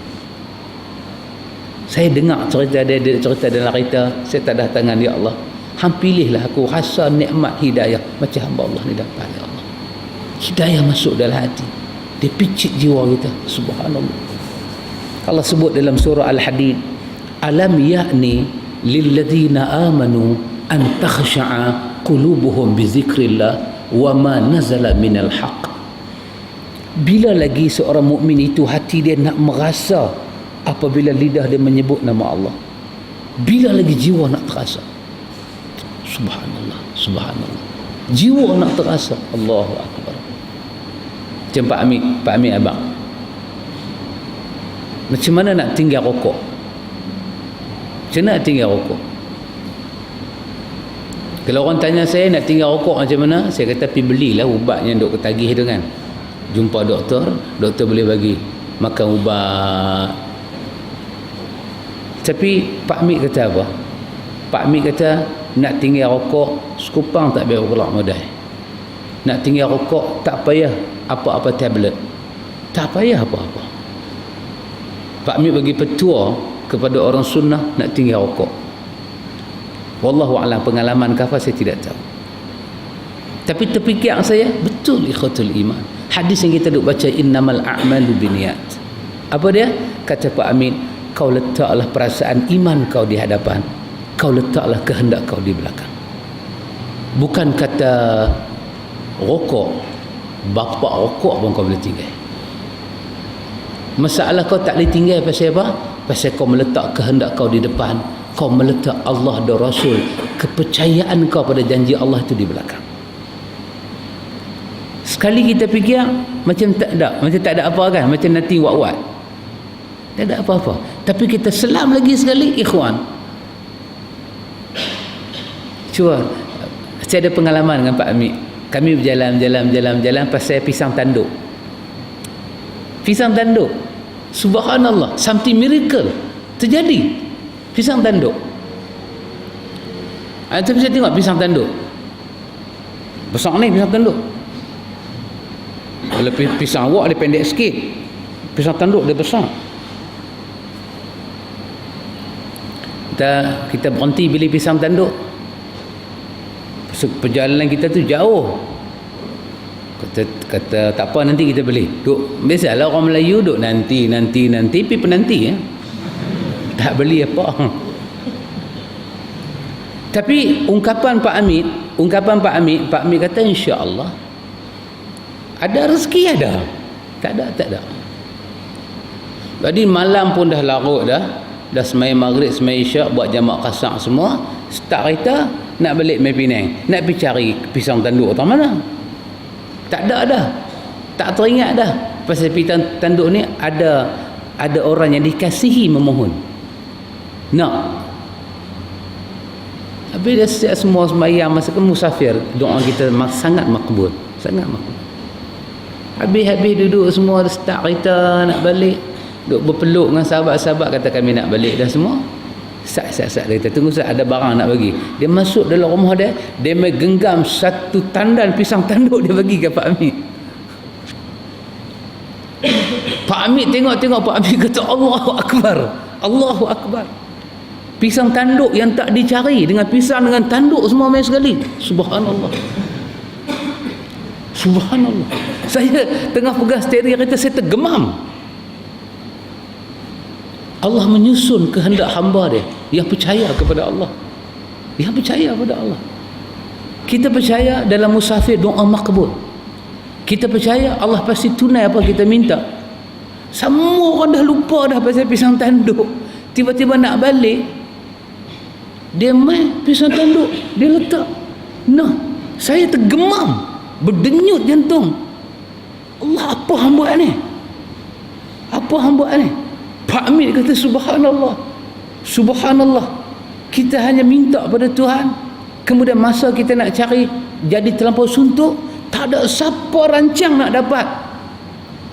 Saya dengar cerita dia cerita dalam kereta, saya tak datangkan, ya Allah, hang pilihlah aku, rasa nikmat hidayah macam hamba Allah ni dapat, ya Allah. Hidayah masuk dalam hati, dia picit jiwa kita. Subhanallah. Allah sebut dalam surah Al-Hadid, alam ya'ni lilladzina amanu an takhsha'a qulubuhum bi dzikrillah wa ma nazala minal haqq. Bila lagi seorang mukmin itu hati dia nak merasa apabila lidah dia menyebut nama Allah, bila lagi jiwa nak terasa. Subhanallah, subhanallah, jiwa nak terasa. Allahu Akbar. Macam Pak Amir abang, macam mana nak tinggal rokok? Macam mana nak tinggal rokok? Kalau orang tanya saya nak tinggal rokok macam mana, saya kata pergi belilah ubat yang dok ketagih tu kan. Jumpa doktor boleh bagi makan ubat. Tapi Pak Mik kata apa? Pak Mik kata nak tinggal rokok sekupang tak payah kelak modal. Nak tinggal rokok tak payah apa-apa tablet. Tak payah apa-apa. Pak Mik bagi petua kepada orang sunnah nak tinggal rokok. Wallahu a'lam, pengalaman kafir saya tidak tahu. Tapi terfikir saya betul ikhwatul iman. Hadis yang kita duk baca innamal a'malu binniyat. Apa dia? Kata Pak Amin, kau letaklah perasaan iman kau di hadapan, kau letaklah kehendak kau di belakang. Bukan kata rokok, bapak rokok pun kau boleh tinggal. Masalah kau tak boleh tinggal pasal apa? Pasal kau meletak kehendak kau di depan, kau meletak Allah dan Rasul, kepercayaan kau pada janji Allah itu di belakang. Sekali kita fikir macam tak ada apa kan, macam nanti wat-wat, tak ada apa-apa. Tapi kita selam lagi sekali, ikhwan, cuba, saya ada pengalaman dengan Pak Amik. Kami berjalan pasal pisang tanduk. Pisang tanduk, subhanallah, something miracle terjadi. Pisang tanduk. Tapi saya tengok pisang tanduk besar ni, pisang tanduk. Kalau pisang awak dia pendek sikit, pisang tanduk dia besar. Kita berhenti beli pisang tanduk. Perjalanan kita tu jauh. Kata tak apa, nanti kita beli. Duk, biasalah orang Melayu duk nanti pergi penanti ya. Tak beli apa. Tapi ungkapan Pak Amik kata insya-Allah ada rezeki ada. Tak ada. Jadi malam pun dah larut dah semai maghrib, semai isyak, buat jamak qasar semua, start kereta nak balik mai Penang, nak pergi cari pisang tanduk tak mana. Tak ada dah. Tak teringat dah. Pasal pisang tanduk ni ada orang yang dikasihi memohon. Nak. Habis dah siap semua sembahyang, masa ke musafir, doa kita sangat makbul. Sangat makbul. Habis duduk semua start kereta nak balik. Duduk berpeluk dengan sahabat-sahabat, kata kami nak balik dah semua. Sat kereta, tunggu sat, ada barang nak bagi. Dia masuk dalam rumah dia menggenggam satu tandan pisang tanduk, dia bagi ke Pak Amik. Pak Amik tengok Pak Amik kata Allahu Akbar. Allahu Akbar. Pisang tanduk yang tak dicari dengan pisang dengan tanduk semua main sekali. Subhanallah. Subhanallah. Saya tengah pegang steering kereta, saya tergemam. Allah menyusun kehendak hamba dia yang percaya kepada Allah. Kita percaya dalam musafir doa makbul. Kita percaya Allah pasti tunai apa kita minta. Semua orang dah lupa dah pasal pisang tanduk. Tiba-tiba nak balik, dia main pisang tanduk, dia letak. Nah, saya tergemam, berdenyut jantung. Allah, apa hamba ni? Pak Amik kata subhanallah. Kita hanya minta pada Tuhan, kemudian masa kita nak cari jadi terlampau suntuk, tak ada siapa rancang nak dapat.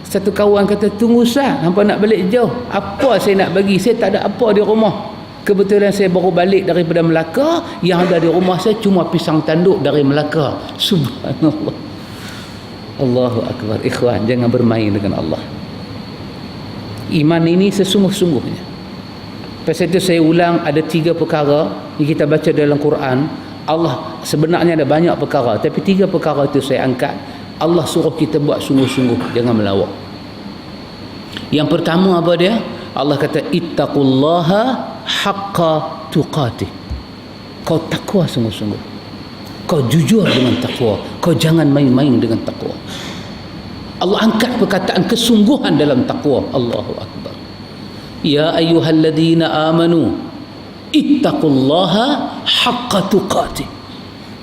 Satu kawan kata, tunggu sah, hampa nak balik jauh, apa saya nak bagi? Saya tak ada apa di rumah. Kebetulan saya baru balik daripada Melaka, yang ada di rumah saya cuma pisang tanduk dari Melaka. Subhanallah. Allahu Akbar. Ikhwan, jangan bermain dengan Allah. Iman ini sesungguh-sungguhnya. Pasal itu saya ulang, ada 3 perkara yang kita baca dalam Quran. Allah sebenarnya ada banyak perkara, tapi 3 perkara itu saya angkat. Allah suruh kita buat sungguh-sungguh, jangan melawak. Yang pertama apa dia? Allah kata ittaqullaha haqqa tuqatih. Kau takwa sungguh-sungguh. Kau jujur dengan takwa. Kau jangan main-main dengan takwa. Allah angkat perkataan kesungguhan dalam takwa. Allahu Akbar. Ya ayyuhalladzina amanu ittaqullaha haqqa tuqatih.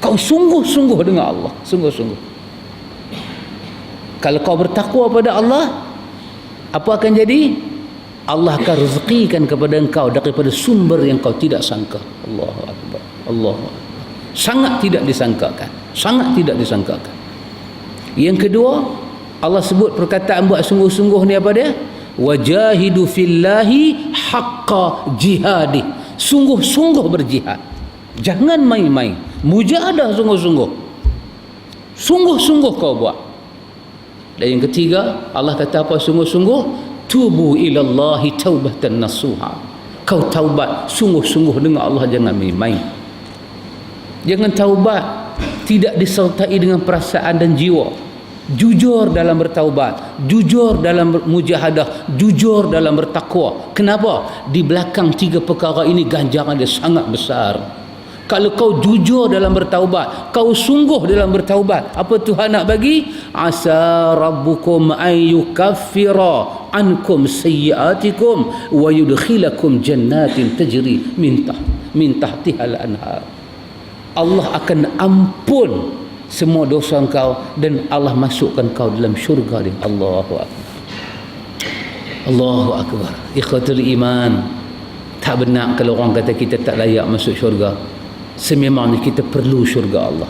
Kau sungguh-sungguh dengan Allah, sungguh-sungguh. Kalau kau bertakwa pada Allah, apa akan jadi? Allah akan rezekikan kepada engkau daripada sumber yang kau tidak sangka. Allahu Akbar. Allahu Akbar. Sangat tidak disangkakan. Sangat tidak disangkakan. Yang kedua, Allah sebut perkataan buat sungguh-sungguh ni apa dia? Wajahidu fillahi haqqa jihadi. Sungguh-sungguh berjihad. Jangan main-main. Mujahadah sungguh-sungguh. Sungguh-sungguh kau buat. Dan yang ketiga, Allah kata apa sungguh-sungguh? Tubu ilallahi taubatan nasuha. Kau taubat sungguh-sungguh dengan Allah, jangan main-main. Jangan taubat tidak disertai dengan perasaan dan jiwa. Jujur dalam bertaubat, jujur dalam mujahadah, jujur dalam bertakwa. Kenapa? Di belakang tiga perkara ini ganjaran dia sangat besar. Kalau kau jujur dalam bertaubat, kau sungguh dalam bertaubat, apa Tuhan nak bagi? Asa rabbukum ayyukaffira ankum sayyiatikum wa yudkhilakum jannatin tajri min tahtiha al-anhar. Allah akan ampun semua dosa engkau dan Allah masukkan kau dalam syurga dia. Allahu Akbar. Allahu Akbar. Ikhwatul iman, tak benar kalau orang kata kita tak layak masuk syurga. Sememangnya kita perlu syurga Allah.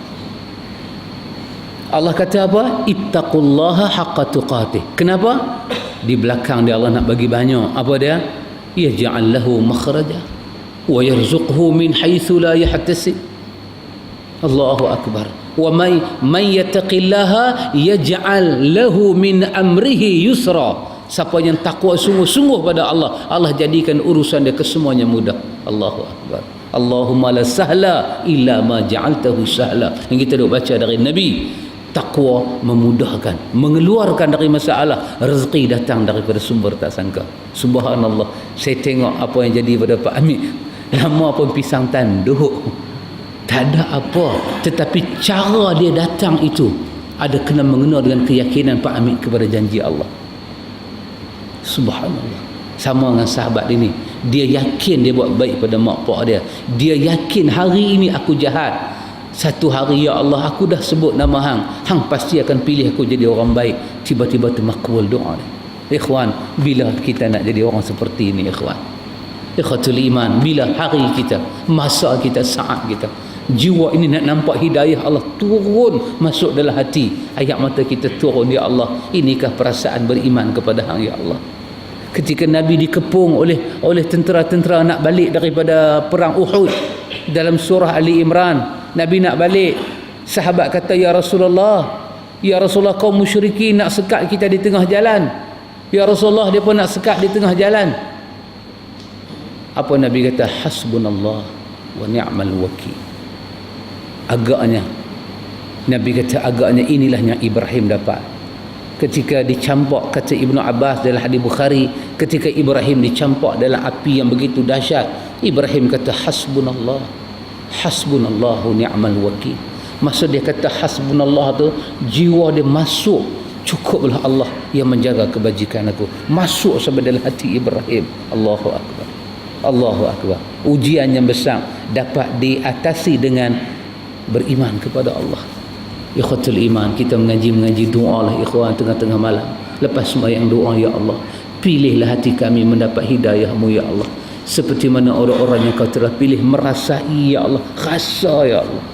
Allah kata apa? Ittaqullaha haqqa tuqatih. Kenapa? Di belakang dia Allah nak bagi banyak. Apa dia? Yaj'al lahu makhraja wa yarzuqhu min haitsu la yahtasib. Allahu Akbar. Wa man yattaqillaha yaj'al lahu min amrihi yusra. Siapa yang takwa sungguh-sungguh pada Allah, Allah jadikan urusan dia kesemuanya mudah. Allahu Akbar. Allahumma la sahla illa ma ja'altahu sahla. Yang kita duk baca dari Nabi, takwa memudahkan, mengeluarkan dari masalah, rezeki datang daripada sumber tak sangka. Subhanallah. Saya tengok apa yang jadi pada Pak Amir. Lama pun pisang tanduk. Tak ada apa, tetapi cara dia datang itu ada kena mengena dengan keyakinan Pak Amir kepada janji Allah. Subhanallah. Sama dengan sahabat ini, dia yakin dia buat baik pada mak pak dia. Dia yakin hari ini aku jahat, satu hari ya Allah aku dah sebut nama hang, hang pasti akan pilih aku jadi orang baik. Tiba-tiba termakbul doa dia. Ikhwan, bila kita nak jadi orang seperti ini ikhwan? Ikhwatul iman, bila hari kita, masa kita, saat kita, jiwa ini nak nampak hidayah Allah turun masuk dalam hati, ayat mata kita turun, ya Allah, inikah perasaan beriman kepada hang ya Allah. Ketika Nabi dikepung oleh tentera-tentera nak balik daripada perang Uhud, dalam surah Ali Imran, Nabi nak balik, sahabat kata, ya Rasulullah, kaum musyrikin nak sekat kita di tengah jalan. Ya Rasulullah, dia pun nak sekat di tengah jalan. Apa Nabi kata? Hasbunallah wa ni'mal wakil. Agaknya Nabi kata, agaknya inilah yang Ibrahim dapat ketika dicampak. Kata Ibnu Abbas dalam hadis Bukhari, ketika Ibrahim dicampak dalam api yang begitu dahsyat, Ibrahim kata hasbunallah, hasbunallahu ni'mal wakil. Maksud dia kata hasbunallah tu, jiwa dia masuk, cukuplah Allah yang menjaga kebajikan aku, masuk sampai dalam hati Ibrahim. Allahu Akbar. Allahu Akbar. Ujian yang besar dapat diatasi dengan beriman kepada Allah. Ikhwatul iman, kita mengaji doa lah ikhwan tengah-tengah malam. Lepas sembahyang doa, ya Allah, pilihlah hati kami mendapat hidayah-Mu ya Allah, seperti mana orang-orang yang Kau telah pilih merasai ya Allah, rasa ya Allah.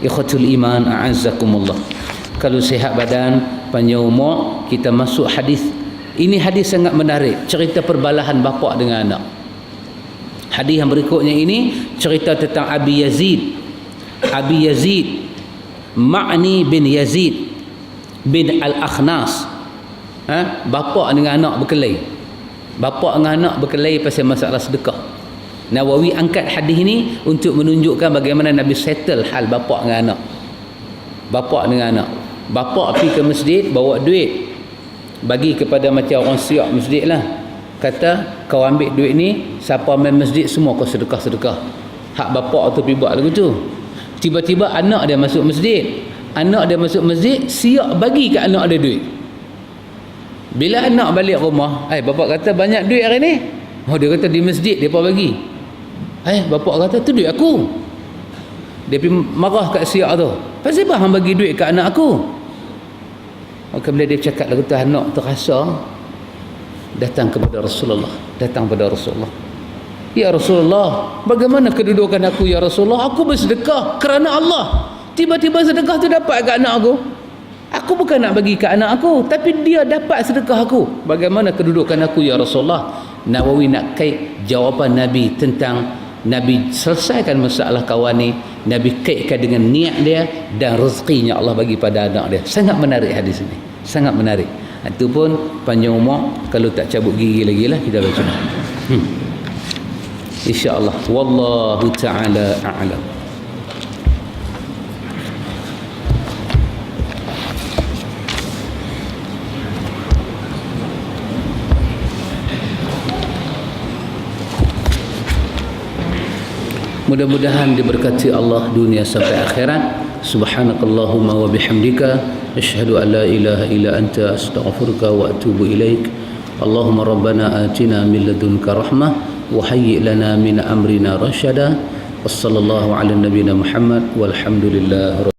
Ikhwatul iman, a'azzakumullah. Kalau sihat badan, panjang umur, kita masuk hadis. Ini hadis sangat menarik, cerita perbalahan bapa dengan anak. Hadis yang berikutnya ini cerita tentang Abi Yazid Ma'ni bin Yazid bin Al-Akhnas. Bapa dengan anak berkelahi. Bapa dengan anak berkelahi pasal masalah sedekah. Nawawi angkat hadis ini untuk menunjukkan bagaimana Nabi settle hal bapa dengan anak. Bapa dengan anak. Bapa pergi ke masjid bawa duit, bagi kepada macam orang siap masjid lah. Kata, kau ambil duit ni, siapa main masjid semua kau sedekah-sedekah. Hak bapa tu pergi buat lagu tu. Tiba-tiba anak dia masuk masjid. Anak dia masuk masjid, siap bagi ke anak dia duit. Bila anak balik rumah, bapa kata banyak duit hari ni. Oh, dia kata di masjid dia bagi. Bapa kata tu duit aku. Dia pergi marah kat siap tu. Pasal apa hang bagi duit kat anak aku? Maka bila dia cakap lagu tu, anak terasa datang kepada Rasulullah, ya Rasulullah, bagaimana kedudukan aku ya Rasulullah? Aku bersedekah kerana Allah, tiba-tiba sedekah tu dapat kat anak aku bukan nak bagi ke anak aku, tapi dia dapat sedekah aku. Bagaimana kedudukan aku ya Rasulullah? Nawawi nak kait jawapan Nabi tentang Nabi selesaikan masalah kawan ni, Nabi kaitkan dengan niat dia dan rezekinya Allah bagi pada anak dia. Sangat menarik hadis ini, sangat menarik. Itu pun panjang umur, kalau tak cabut gigi lagi lah kita baca. InsyaAllah. Wallahu ta'ala a'lam. Mudah-mudahan diberkati Allah dunia sampai akhirat. Subhanakallahumma wa bihamdika asyhadu an la ilaha illa anta astaghfiruka wa atubu ilaik. Allahumma rabbana atina min ladunka rahmah wa hayyi lana min amrina rashada. Wassallallahu ala nabiyyina Muhammad walhamdulillah.